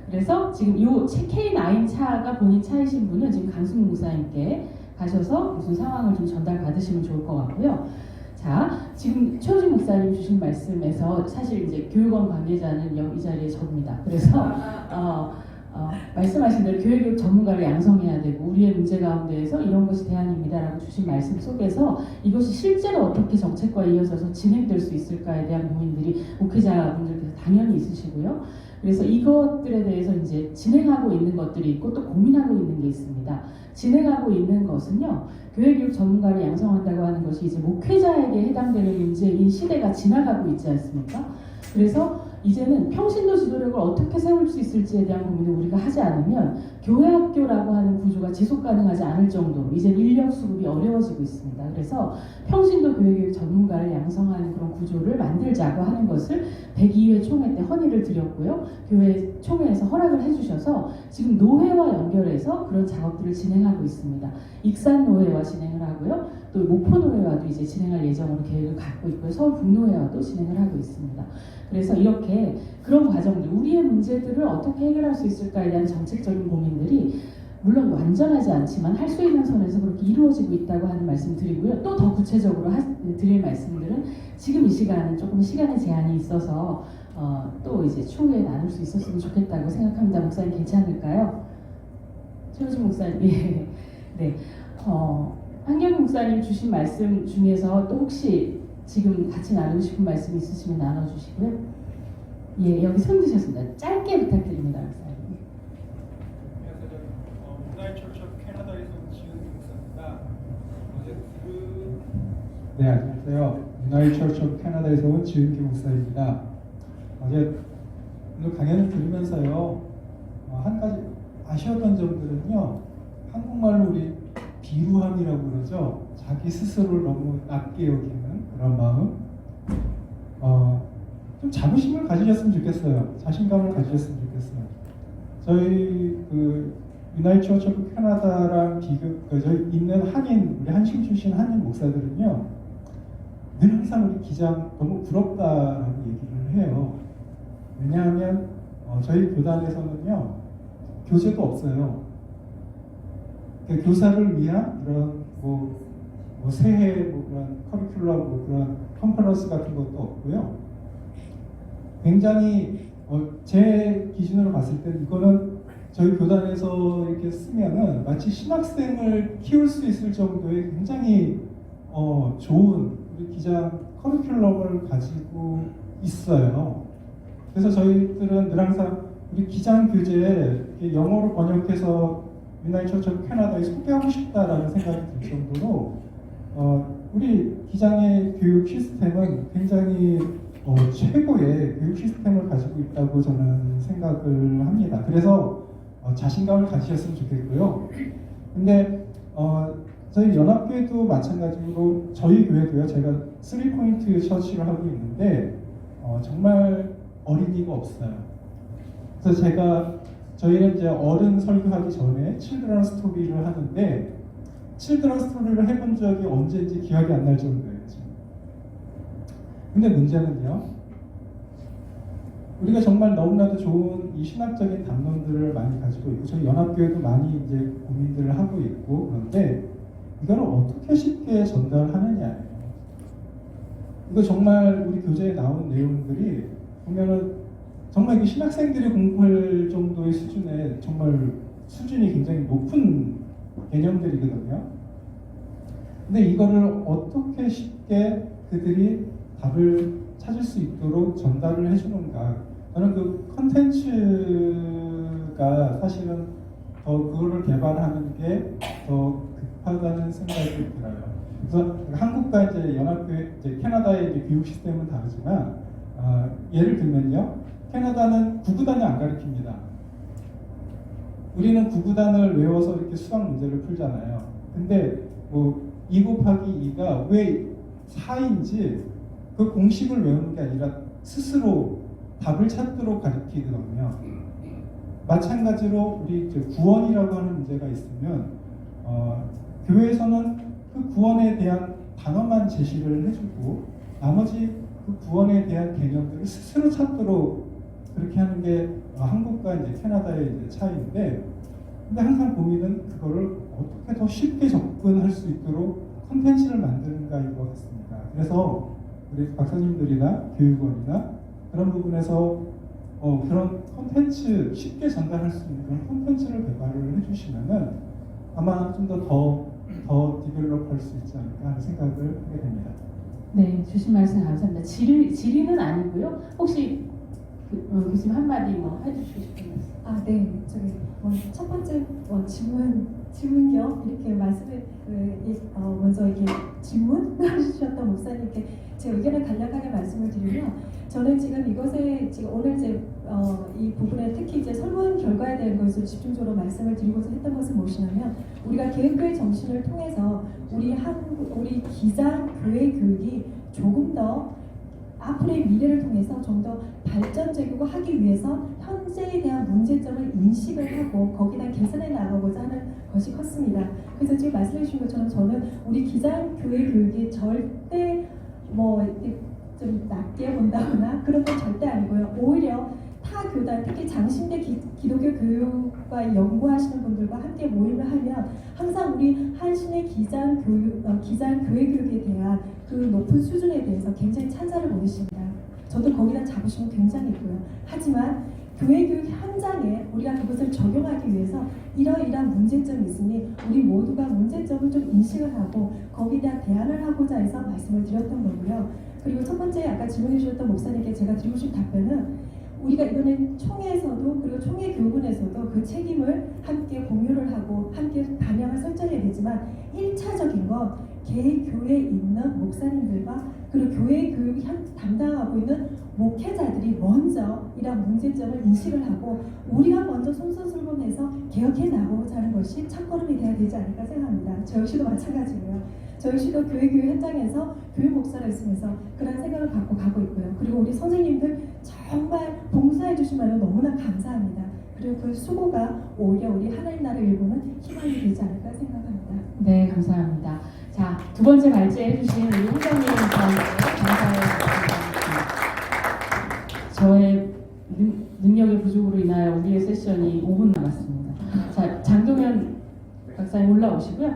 그래서 지금 이 K9 차가 본인 차이신 분은 지금 강승 목사님께 가셔서 무슨 상황을 좀 전달 받으시면 좋을 것 같고요. 자, 지금 최호진 목사님 주신 말씀에서 사실 이제 교육원 관계자는 이 자리에 접니다. 그래서 말씀하신 대로 교육 전문가를 양성해야 되고 우리의 문제 가운데에서 이런 것이 대안입니다라고 주신 말씀 속에서 이것이 실제로 어떻게 정책과 이어져서 진행될 수 있을까에 대한 고민들이 목회자분들께서 당연히 있으시고요. 그래서 이것들에 대해서 이제 진행하고 있는 것들이 있고 또 고민하고 있는 게 있습니다. 진행하고 있는 것은요, 교회교육 전문가를 양성한다고 하는 것이 이제 목회자에게 해당되는 문제인 시대가 지나가고 있지 않습니까? 그래서 이제는 평신도 지도력을 어떻게 세울 수 있을지에 대한 고민을 우리가 하지 않으면 교회 학교라고 하는 구조가 지속 가능하지 않을 정도로 이제 인력 수급이 어려워지고 있습니다. 그래서 평신도 교회교육 전문가를 양성하는 그런 구조를 만들자고 하는 것을 102회 총회 때 헌의를 드렸고요. 교회 총회에서 허락을 해주셔서 지금 노회와 연결해서 그런 작업들을 진행하고 있습니다. 익산 노회와 진행을 하고요. 또 목포 노회와도 이제 진행할 예정으로 계획을 갖고 있고요. 서울 북노회와도 진행을 하고 있습니다. 그래서 이렇게 그런 과정들, 우리의 문제들을 어떻게 해결할 수 있을까에 대한 정책적인 고민들이 물론 완전하지 않지만 할 수 있는 선에서 그렇게 이루어지고 있다고 하는 말씀 드리고요. 또 더 구체적으로 드릴 말씀들은 지금 이 시간은 조금 시간의 제한이 있어서 또 이제 추후에 나눌 수 있었으면 좋겠다고 생각합니다. 목사님 괜찮을까요? 최우진 목사님, 예. 네. 한경 목사님 주신 말씀 중에서 또 혹시 지금 같이 나누고 싶은 말씀 있으시면 나눠주시고요. 예, 여기 손 드셨습니다. 짧게 부탁드립니다, 목사님. 안녕하세요. 문화의 철학 캐나다에서 온 지은기 목사입니다. 어제 네, 안녕하세요. 문화의 철학 캐나다에서 온 지은기 목사입니다. 어제 오늘 강연을 들으면서요, 한 가지 아쉬웠던 점들은요, 한국말로 우리 비루함이라고 그러죠. 자기 스스로를 너무 낮게 여기는 그런 마음. 좀 자부심을 가지셨으면 좋겠어요. 자신감을 가지셨으면 좋겠어요. 저희 그 유나이티드 처치 오브 캐나다랑 저희 있는 우리 한신 출신 한인 목사들은요, 늘 항상 우리 기장 너무 부럽다라고 얘기를 해요. 왜냐하면 저희 교단에서는요, 교재도 없어요. 그러니까 교사를 위한 이런 뭐 새해 그런 커리큘럼 그런 컨퍼런스 같은 것도 없고요. 굉장히 제 기준으로 봤을 때 이거는 저희 교단에서 이렇게 쓰면은 마치 신학생을 키울 수 있을 정도의 굉장히 좋은 우리 기장 커리큘럼을 가지고 있어요. 그래서 저희들은 늘 항상 우리 기장 교재에 영어로 번역해서 유나이티드 처치 오브 캐나다에 소개하고 싶다라는 생각이 들 정도로 우리 기장의 교육 시스템은 굉장히 최고의 교육 시스템을 가지고 있다고 저는 생각을 합니다. 그래서 자신감을 가지셨으면 좋겠고요. 근데 저희 연합교회도 마찬가지로 저희 교회도요. 제가 3포인트 처치를 하고 있는데 정말 어린이가 없어요. 그래서 저희는 이제 어른 설교하기 전에 칠드런 스토리를 하는데 칠드런 스토리를 해본 적이 언제인지 기억이 안 날 정도예요. 지금. 근데 문제는요, 우리가 정말 너무나도 좋은 이 신학적인 담론들을 많이 가지고 있고 저희 연합교회도 많이 이제 고민들을 하고 있고 그런데 이걸 어떻게 쉽게 전달하느냐예요. 이거 정말 우리 교재에 나온 내용들이 보면은 정말 이게 신학생들이 공부할 정도의 수준의 정말 수준이 굉장히 높은 개념들이거든요. 근데 이거를 어떻게 쉽게 그들이 답을 찾을 수 있도록 전달을 해주는가. 저는 그 컨텐츠가 사실은 더 그거를 개발하는 게 더 급하다는 생각이 들어요. 그래서 한국과 이제 연합교회, 이제 캐나다의 이제 교육 시스템은 다르지만 예를 들면요, 캐나다는 구구단을 안 가르칩니다. 우리는 구구단을 외워서 이렇게 수학 문제를 풀잖아요. 근데 뭐 2 곱하기 2가 왜 4인지 그 공식을 외우는 게 아니라 스스로 답을 찾도록 가르치거든요. 마찬가지로 우리 구원이라고 하는 문제가 있으면 교회에서는 그 구원에 대한 단어만 제시를 해주고 나머지 그 구원에 대한 개념들을 스스로 찾도록 그렇게 하는 게 한국과 이제 캐나다의 이제 차이인데, 근데 항상 고민은 그거를 어떻게 더 쉽게 접근할 수 있도록 콘텐츠를 만드는가인 것 같습니다. 그래서 우리 박사님들이나 교육원이나 그런 부분에서 그런 콘텐츠 쉽게 전달할 수 있는 그런 콘텐츠를 개발을 해주시면은 아마 좀 더 디벨롭할 수 있지 않을까 하는 생각을 하게 됩니다. 네, 주신 말씀 감사합니다. 질의는 아니고요. 혹시 교수님 한마디 해주시고 싶은 말씀? 아, 네. 저기 첫 번째 질문 겸 이렇게 말씀을 먼저 이게 질문을 주셨던 목사님께 제 의견을 간략하게 말씀을 드리면 저는 지금 이것에 지금 오늘 이 부분에 특히 이제 설문 결과에 대한 것을 집중적으로 말씀을 드리고자 했던 것은 무엇이냐면 우리가 개혁교회 정신을 통해서 우리 기장 교회 교육이 조금 더 앞으로의 미래를 통해서 좀 더 발전적이고 하기 위해서 현재에 대한 문제점을 인식을 하고 거기다 개선해 나가고자 하는 것이 컸습니다. 그래서 지금 말씀해 주신 것처럼 저는 우리 기장교회 교육이 절대 좀 낮게 본다거나 그런 건 절대 아니고요. 오히려 타 교단, 특히 장신대 기독교 교육과 연구하시는 분들과 함께 모임을 하면 항상 우리 한신의 기장 교회 교육에 대한 그 높은 수준에 대해서 굉장히 찬사를 보내십니다. 저도 거기다 자부심은 굉장히 있고요. 하지만 교회 교육 현장에 우리가 그것을 적용하기 위해서 이러이러한 문제점이 있으니 우리 모두가 문제점을 좀 인식을 하고 거기에 대한 대안을 하고자 해서 말씀을 드렸던 거고요. 그리고 첫 번째 아까 질문해 주셨던 목사님께 제가 드리고 싶은 답변은 우리가 이번에 총회에서도 그리고 총회 교훈에서도 그 책임을 함께 공유를 하고 함께 방향을 설정해야 되지만 1차적인 건 개교회에 있는 목사님들과 그리고 교회 교육을 담당하고 있는 목회자들이 먼저 이러한 문제점을 인식을 하고 우리가 먼저 솔선수범해서 개혁해 나가고자 하는 것이 첫걸음이 돼야 되지 않을까 생각합니다. 저 역시도 마찬가지고요. 저 역시도 교회 교육 현장에서 교육 목사를 있으면서 그런 생각을 갖고 가고 있고요. 그리고 우리 선생님들 정말 봉사해 주시면 너무나 감사합니다. 그리고 그 수고가 오히려 우리 하나님 나라 일부는 희망이 되지 않을까 생각합니다. 네, 감사합니다. 자, 두 번째 발제해 주신 우리 회장님 감사합니다. 저의 능력의 부족으로 인하여 우리의 세션이 5분 남았습니다. 자, 장동현 박사님 올라오시고요.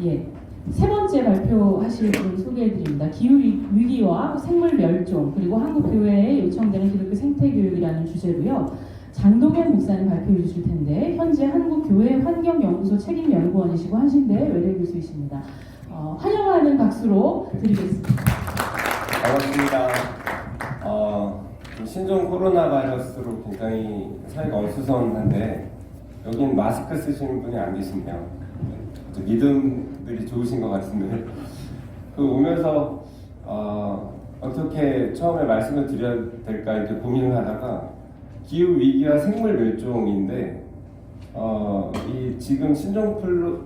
예. 세 번째 발표하실 분 소개해드립니다. 기후위기와 생물멸종 그리고 한국교회에 요청되는 기독교 생태교육이라는 주제로요. 장동현 목사님 발표해 주실 텐데 현재 한국교회환경연구소 책임연구원이시고 한신대 외래교수이십니다. 환영하는 박수로 드리겠습니다. 반갑습니다. 신종 코로나 바이러스로 굉장히 사회가 어수선한데 여긴 마스크 쓰시는 분이 안 계시네요. 믿음들이 좋으신 것 같은데 오면서 어떻게 처음에 말씀을 드려야 될까 이렇게 고민을 하다가 기후 위기와 생물 멸종인데 이 지금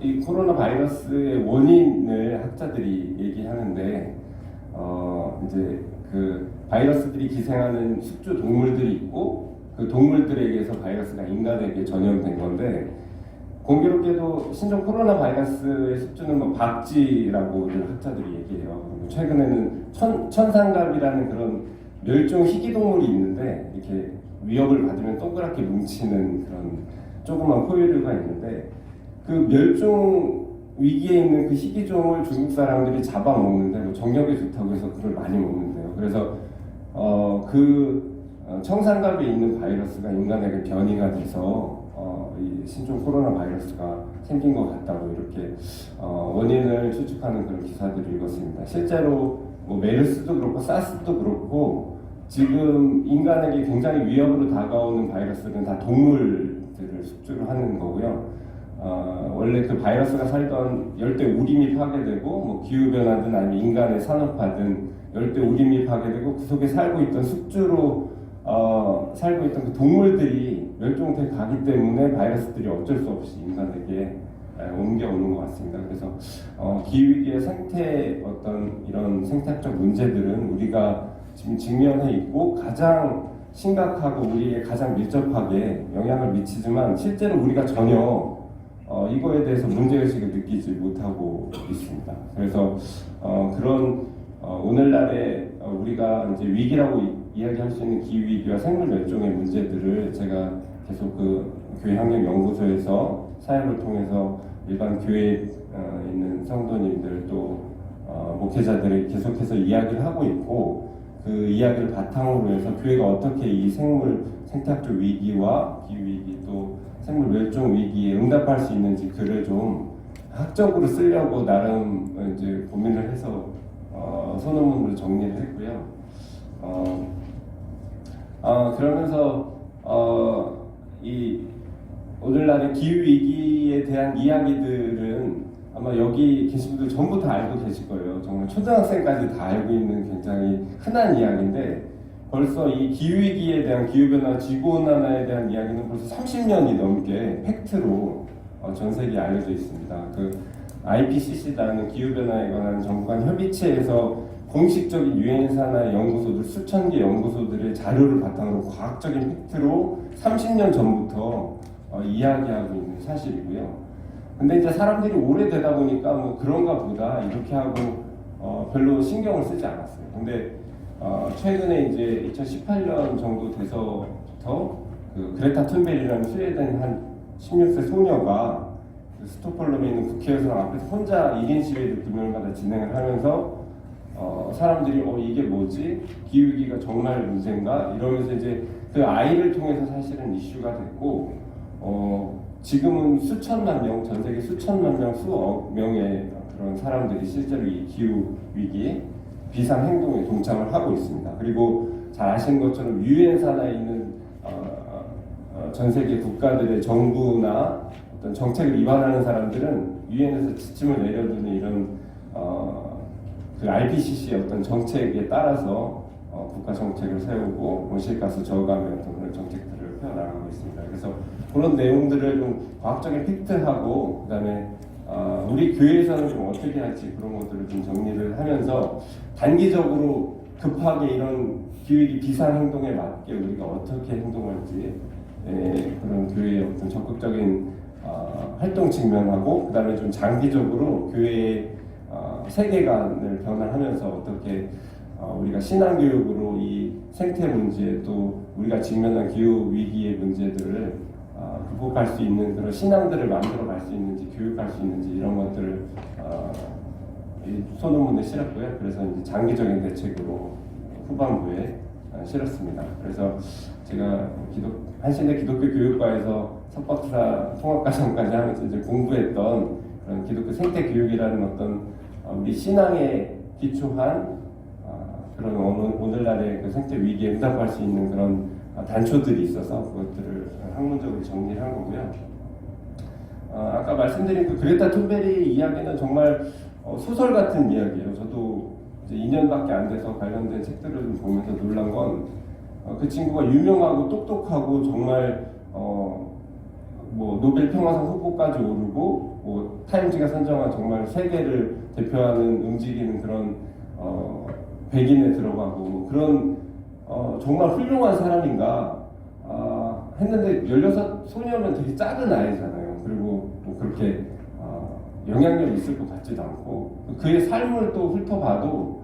이 코로나 바이러스의 원인을 학자들이 얘기하는데 이제 그 바이러스들이 기생하는 숙주 동물들이 있고 그 동물들에게서 바이러스가 인간에게 전염된 건데 공교롭게도 신종 코로나 바이러스의 숙주는 박쥐라고들 학자들이 얘기해요. 최근에는 천상갑이라는 그런 멸종 희귀동물이 있는데 이렇게 위협을 받으면 동그랗게 뭉치는 그런 조그만 포유류가 있는데 그 멸종 위기에 있는 그 희귀종을 중국 사람들이 잡아먹는데 정력에 좋다고 해서 그걸 많이 먹는데요. 그래서 청산갑에 있는 바이러스가 인간에게 변이가 돼서 이 신종 코로나 바이러스가 생긴 것 같다고 이렇게 원인을 추측하는 그런 기사들을 읽었습니다. 실제로 메르스도 그렇고 사스도 그렇고 지금 인간에게 굉장히 위협으로 다가오는 바이러스는 다 동물들을 숙주로 하는 거고요. 원래 그 바이러스가 살던 열대 우림이 파괴되고 기후변화든 아니면 인간의 산업화든 열대 우림이 파괴되고 그 속에 살고 있던 숙주로 살고 있던 그 동물들이 멸종돼 가기 때문에 바이러스들이 어쩔 수 없이 인간에게 옮겨오는 것 같습니다. 그래서 기후위기의 이런 생태학적 문제들은 우리가 지금 직면해 있고 가장 심각하고 우리에게 가장 밀접하게 영향을 미치지만 실제로 우리가 전혀 이거에 대해서 문제의식을 느끼지 못하고 있습니다. 그래서 그런 오늘날에 우리가 이제 위기라고 이야기할 수 있는 기후위기와 생물멸종의 문제들을 제가 계속 그 교회환경연구소에서 사역을 통해서 일반 교회에 있는 성도님들 또 목회자들이 계속해서 이야기를 하고 있고 그 이야기를 바탕으로 해서 교회가 어떻게 이 생태학적 위기와 기후 위기 또 생물 멸종 위기에 응답할 수 있는지 글을 좀 학적으로 쓰려고 나름 이제 고민을 해서 소논문으로 정리를 했고요. 그러면서 이 오늘날의 기후 위기에 대한 이야기들은 아마 여기 계신 분들 전부 다 알고 계실 거예요. 정말 초등학생까지 다 알고 있는 굉장히 흔한 이야기인데 벌써 이 기후 위기에 대한 기후변화, 지구온난화에 대한 이야기는 벌써 30년이 넘게 팩트로 전 세계에 알려져 있습니다. 그 IPCC라는 기후변화에 관한 정부 간 협의체에서 공식적인 유엔산하 연구소들 수천 개 연구소들의 자료를 바탕으로 과학적인 팩트로 30년 전부터 이야기하고 있는 사실이고요. 근데 이제 사람들이 오래되다 보니까 뭐 그런가 보다 이렇게 하고 별로 신경을 쓰지 않았어요. 근데 최근에 이제 2018년 정도 돼서부터 그 그레타 툰베리라는 스웨덴 한 16세 소녀가 그 스톡홀름에 있는 국회의사 앞에서 혼자 1인 시위를 금요일마다 진행을 하면서 사람들이 이게 뭐지? 기후위기가 정말 문제인가? 이러면서 이제 그 아이를 통해서 사실은 이슈가 됐고 지금은 수천만 명, 전 세계 수천만 명, 수억 명의 그런 사람들이 실제로 이 기후위기에 비상행동에 동참을 하고 있습니다. 그리고 잘 아시는 것처럼 유엔 산하에 있는 전 세계 국가들의 정부나 어떤 정책을 위반하는 사람들은 유엔에서 지침을 내려두는 이런 그 IPCC의 어떤 정책에 따라서 국가 정책을 세우고 온실가스 저감의 어떤 그런 정책들을 펴나가고 있습니다. 그래서 그런 내용들을 좀 과학적인 팩트하고 그다음에 우리 교회에서는 좀 어떻게 할지 그런 것들을 좀 정리를 하면서 단기적으로 급하게 이런 기후위기 비상행동에 맞게 우리가 어떻게 행동할지 그런 교회의 어떤 적극적인 활동 측면하고 그다음에 좀 장기적으로 교회의 세계관을 변화하면서 어떻게 우리가 신앙교육으로 이 생태 문제 또 우리가 직면한 기후 위기의 문제들을 극복할 수 있는 그런 신앙들을 만들어 갈 수 있는지 교육할 수 있는지 이런 것들을 이 소논문에 실었고요. 그래서 이제 장기적인 대책으로 후반부에 실었습니다. 그래서 제가 한신대 기독교 교육과에서 석박사 통합과정까지 하면서 이제 공부했던 그런 기독교 생태 교육이라는 어떤 우리 신앙에 기초한 그런 오늘날의 그 생태 위기에 응답할 수 있는 그런 단초들이 있어서 그것들을 학문적으로 정리를 한 거고요. 아까 말씀드린 그 그레타 툰베리 이야기는 정말 소설 같은 이야기예요. 저도 이제 2년밖에 안 돼서 관련된 책들을 좀 보면서 놀란 건 그 친구가 유명하고 똑똑하고 정말 뭐 노벨 평화상 후보까지 오르고 뭐 타임지가 선정한 정말 세계를 대표하는 움직이는 그런 백인에 들어가고 뭐 그런 정말 훌륭한 사람인가 했는데 16 소녀면 되게 작은 아이잖아요. 그리고 뭐 그렇게 영향력이 있을 것 같지도 않고 그의 삶을 또 훑어봐도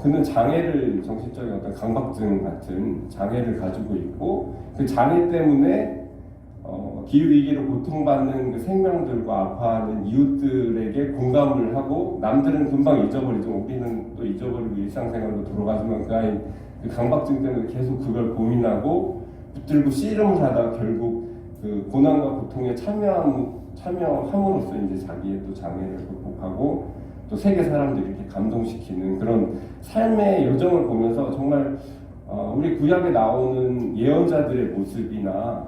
그는 장애를 정신적인 어떤 강박증 같은 장애를 가지고 있고 그 장애 때문에 기후 위기로 고통받는 그 생명들과 아파하는 이웃들에게 공감을 하고 남들은 금방 잊어버리죠. 우리는 또 잊어버리고 일상생활로 돌아가지만 그 아이 그 강박증 때문에 계속 그걸 고민하고 붙들고 씨름을 하다가 결국 그 고난과 고통에 참여함으로써 이제 자기의 또 장애를 극복하고 또 세계 사람들을 이렇게 감동시키는 그런 삶의 여정을 보면서 정말 우리 구약에 나오는 예언자들의 모습이나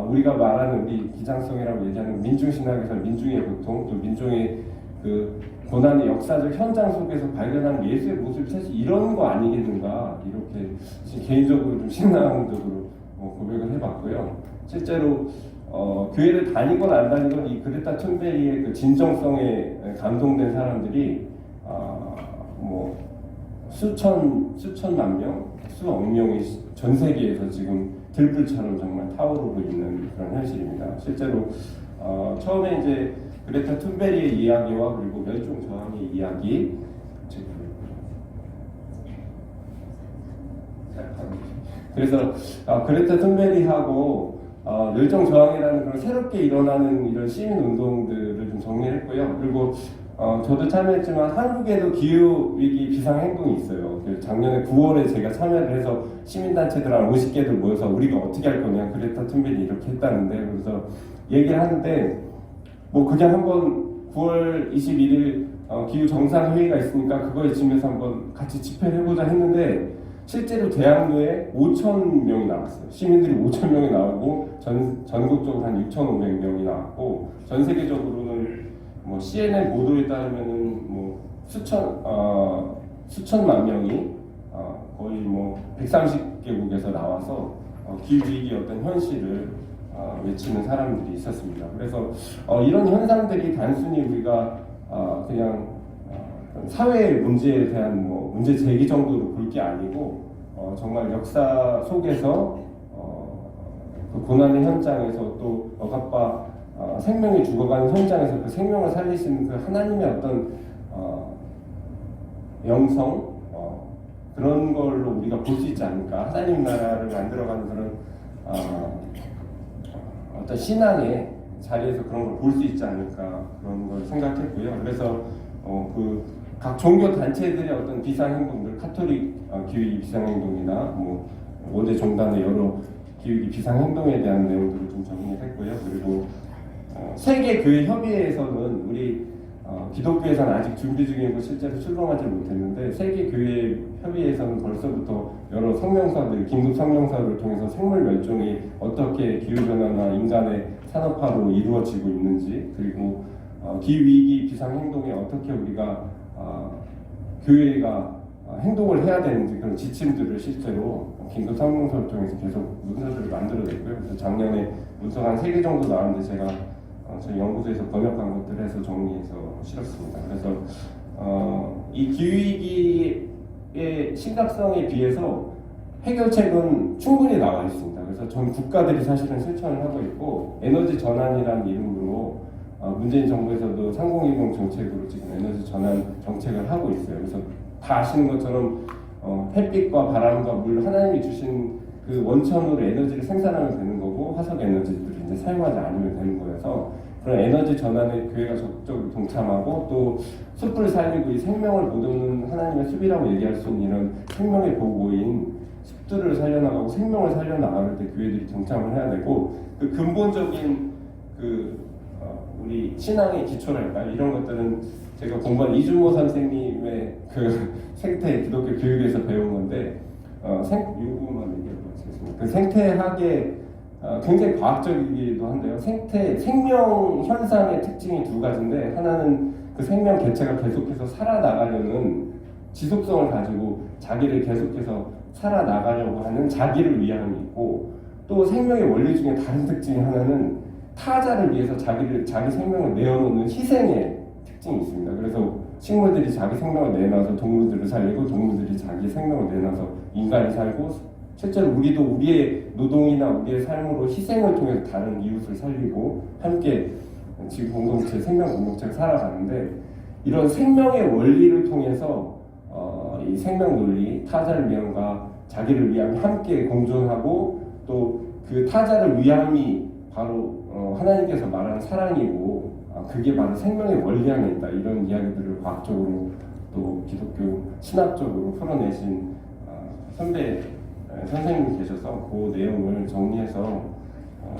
우리가 말하는 우리 기장성이라고 얘기하는 민중신학에서 민중의 고통 또 민중의 그 고난의 역사적 현장 속에서 발견한 예수의 모습이 사실 이런 거 아니겠는가 이렇게 개인적으로 좀 신앙적으로 고백을 해봤고요. 실제로 교회를 다니건 안 다니건 이 그레타 툰베리의 그 진정성에 감동된 사람들이 뭐 수천만 명, 수억 명이 전 세계에서 지금 들불처럼 정말 타오르고 있는 그런 현실입니다. 실제로 처음에 이제 그레타 툰베리의 이야기와 그리고 멸종 저항의 이야기 그래서 그레타 툰베리하고 멸종 저항이라는 그런 새롭게 일어나는 이런 시민 운동들을 좀 정리했고요. 그리고 저도 참여했지만 한국에도 기후위기 비상행동이 있어요. 작년에 9월에 제가 참여를 해서 시민단체들 한 50개들 모여서 우리가 어떻게 할 거냐, 그레타 툰베리 이렇게 했다는데, 그래서 얘기를 하는데 뭐 그냥 한번 9월 21일 기후 정상회의가 있으니까 그거에 짐해서 한번 같이 집회를 해보자 했는데 실제로 대학로에 5,000명이 나왔어요. 시민들이 5,000명이 나오고 전국적으로 한 6,500명이 나왔고, 전 세계적으로는 뭐 CNN 보도에 따르면은 뭐 수천만 명이 거의 뭐 130개국에서 나와서 기후위기 어떤 현실을 외치는 사람들이 있었습니다. 그래서 이런 현상들이 단순히 우리가 그냥 사회의 문제에 대한 뭐 문제 제기 정도로 볼 게 아니고 정말 역사 속에서 그 고난의 현장에서 또 억압과 생명이 죽어가는 현장에서 그 생명을 살리시는 그 하나님의 어떤 영성 그런 걸로 우리가 볼 수 있지 않을까. 하나님 나라를 만들어가는 그런 어떤 신앙의 자리에서 그런 걸 볼 수 있지 않을까, 그런 걸 생각했고요. 그래서 그 각 종교 단체들의 어떤 비상행동들, 카톨릭 기후위기 비상행동이나 뭐 5대 종단의 여러 기후위기 비상행동에 대한 내용들을 좀 정리했고요. 그리고 세계교회협의회에서는 우리 기독교에서는 아직 준비 중이고 실제로 출범하지 못했는데, 세계교회협의회에서는 벌써부터 여러 성명서들, 긴급 성명서를 통해서 생물 멸종이 어떻게 기후변화나 인간의 산업화로 이루어지고 있는지, 그리고 기후위기 비상행동에 어떻게 우리가 교회가 행동을 해야 되는지 그런 지침들을 실제로 긴급 성명서를 통해서 계속 문서들을 만들어냈고요. 그래서 작년에 문서가 한 3개 정도 나왔는데 제가 저희 연구소에서 번역한 것들을 해서 정리해서 실었습니다. 그래서 이 기후위기의 심각성에 비해서 해결책은 충분히 나와 있습니다. 그래서 전 국가들이 사실은 실천을 하고 있고, 에너지 전환이라는 이름으로 문재인 정부에서도 3020 정책으로 지금 에너지 전환 정책을 하고 있어요. 그래서 다 아시는 것처럼 햇빛과 바람과 물, 하나님이 주신 그 원천으로 에너지를 생산하면 되는 거고, 화석 에너지들을 이제 사용하지 않으면 되는 거여서 그런 에너지 전환에 교회가 적극적으로 동참하고, 또 숲을 살리고 이 생명을 못 얻는 하나님의 숲이라고 얘기할 수 있는 이런 생명의 보고인 숲들을 살려나가고 생명을 살려나갈 때 교회들이 동참을 해야 되고, 그 근본적인 우리 신앙의 기초랄까, 이런 것들은 제가 공부한 이준모 선생님의 그 생태 기독교 교육에서 배운 건데, 요거만 얘기해보겠습니다. 그 생태학의 굉장히 과학적이기도 한데요. 생명 현상의 특징이 두 가지인데, 하나는 그 생명 개체가 계속해서 살아나가려는 지속성을 가지고 자기를 계속해서 살아나가려고 하는 자기를 위함이 있고, 또 생명의 원리 중에 다른 특징이 하나는 타자를 위해서 자기 생명을 내어놓는 희생의 특징이 있습니다. 그래서 식물들이 자기 생명을 내놔서 동물들을 살리고, 동물들이 자기 생명을 내놔서 인간이 살고, 실제로 우리도 우리의 노동이나 우리의 삶으로 희생을 통해서 다른 이웃을 살리고 함께 지구 공동체, 생명 공동체가 살아가는데, 이런 생명의 원리를 통해서 이 생명 논리, 타자를 위함과 자기를 위함이 함께 공존하고, 또 그 타자를 위함이 바로 하나님께서 말하는 사랑이고, 그게 바로 생명의 원리 안에 있다, 이런 이야기들을 과학적으로 또 기독교 신학적으로 풀어내신 선생님이 계셔서 그 내용을 정리해서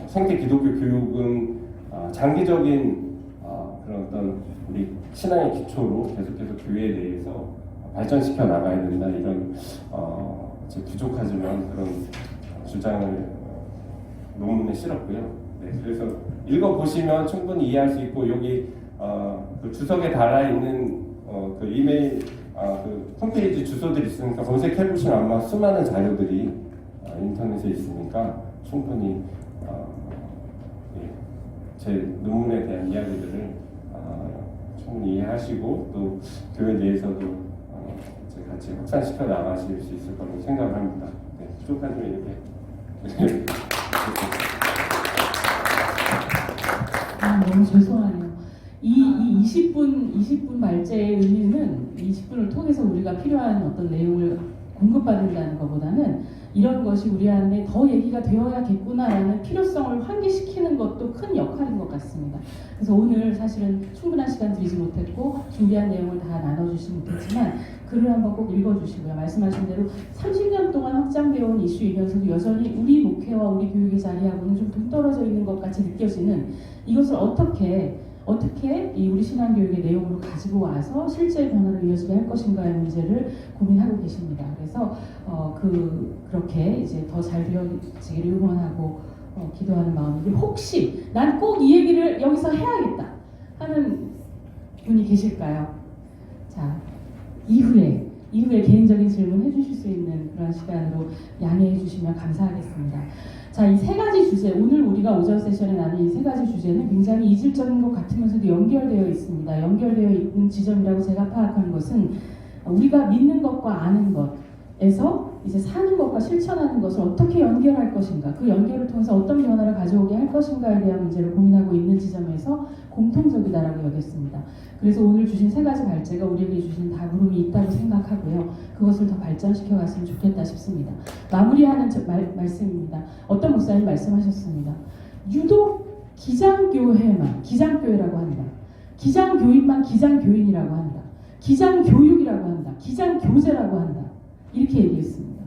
생태 기독교 교육은 장기적인 그런 어떤 우리 신앙의 기초로 계속해서 교회 내에서 발전시켜 나가야 된다, 이런 부족하지만 그런 주장을 논문에 실었고요. 네, 그래서 읽어보시면 충분히 이해할 수 있고, 여기 그 주석에 달아 있는 그 이메일 그 홈페이지 주소들이 있으니까 검색해보시면 아마 수많은 자료들이 인터넷에 있으니까 충분히 제 논문에 대한 이야기들을 충분히 이해하시고, 또 교회 내에서도 같이 확산시켜 나가실 수 있을 거라고 생각을 합니다. 네, 부족한 점이 이렇게. 너무 죄송하네요. 이 20분 말제의 의미는 20분을 통해서 우리가 필요한 어떤 내용을 공급받는다는 것보다는 이런 것이 우리 안에 더 얘기가 되어야겠구나라는 필요성을 환기시키는 것도 큰 역할인 것 같습니다. 그래서 오늘 사실은 충분한 시간 드리지 못했고 준비한 내용을 다 나눠주지 못했지만 글을 한번 꼭 읽어주시고요. 말씀하신 대로 30년 동안 확장되어 온 이슈이면서도 여전히 우리 목회와 우리 교육의 자리하고는 좀 동떨어져 있는 것 같이 느껴지는 이것을 어떻게 이 우리 신앙교육의 내용으로 가지고 와서 실제 변화를 이어지게 할 것인가의 문제를 고민하고 계십니다. 그래서 그렇게 이제 더 잘 되어지기를 응원하고 기도하는 마음이 혹시 난 꼭 이 얘기를 여기서 해야겠다 하는 분이 계실까요? 자, 이후에 개인적인 질문 해주실 수 있는 그런 시간으로 양해해 주시면 감사하겠습니다. 자, 이 세 가지 주제, 오늘 우리가 오전 세션에 나눈 이 세 가지 주제는 굉장히 이질적인 것 같으면서도 연결되어 있습니다. 연결되어 있는 지점이라고 제가 파악한 것은 우리가 믿는 것과 아는 것에서 이제 사는 것과 실천하는 것을 어떻게 연결할 것인가, 그 연결을 통해서 어떤 변화를 가져오게 할 것인가에 대한 문제를 고민하고 있는 지점에서 공통적이다라고 여겼습니다. 그래서 오늘 주신 세 가지 발제가 우리에게 주신 다그름이 있다고 생각하고요. 그것을 더 발전시켜 갔으면 좋겠다 싶습니다. 마무리하는 말씀입니다. 어떤 목사님 말씀하셨습니다. 유독 기장교회만 기장교회라고 한다. 기장교인만 기장교인이라고 한다. 기장교육이라고 한다. 기장교제라고 한다. 이렇게 얘기했습니다.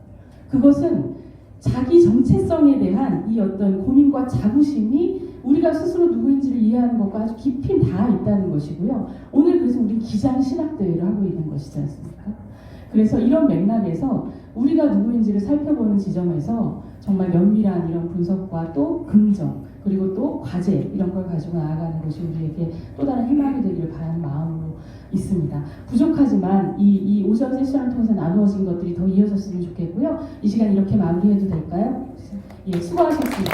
그것은 자기 정체성에 대한 이 어떤 고민과 자부심이 우리가 스스로 누구인지를 이해하는 것과 아주 깊이 닿아 있다는 것이고요. 오늘 그래서 우리는 기장신학대회를 하고 있는 것이지 않습니까? 그래서 이런 맥락에서 우리가 누구인지를 살펴보는 지점에서 정말 면밀한 이런 분석과 또 긍정 그리고 또 과제 이런 걸 가지고 나아가는 것이 우리에게 또 다른 희망이 되기를 바라는 마음으로 있습니다. 부족하지만 이 오전 세션을 통해서 나누어진 것들이 더 이어졌으면 좋겠고요. 이 시간 이렇게 마무리해도 될까요? 예, 수고하셨습니다.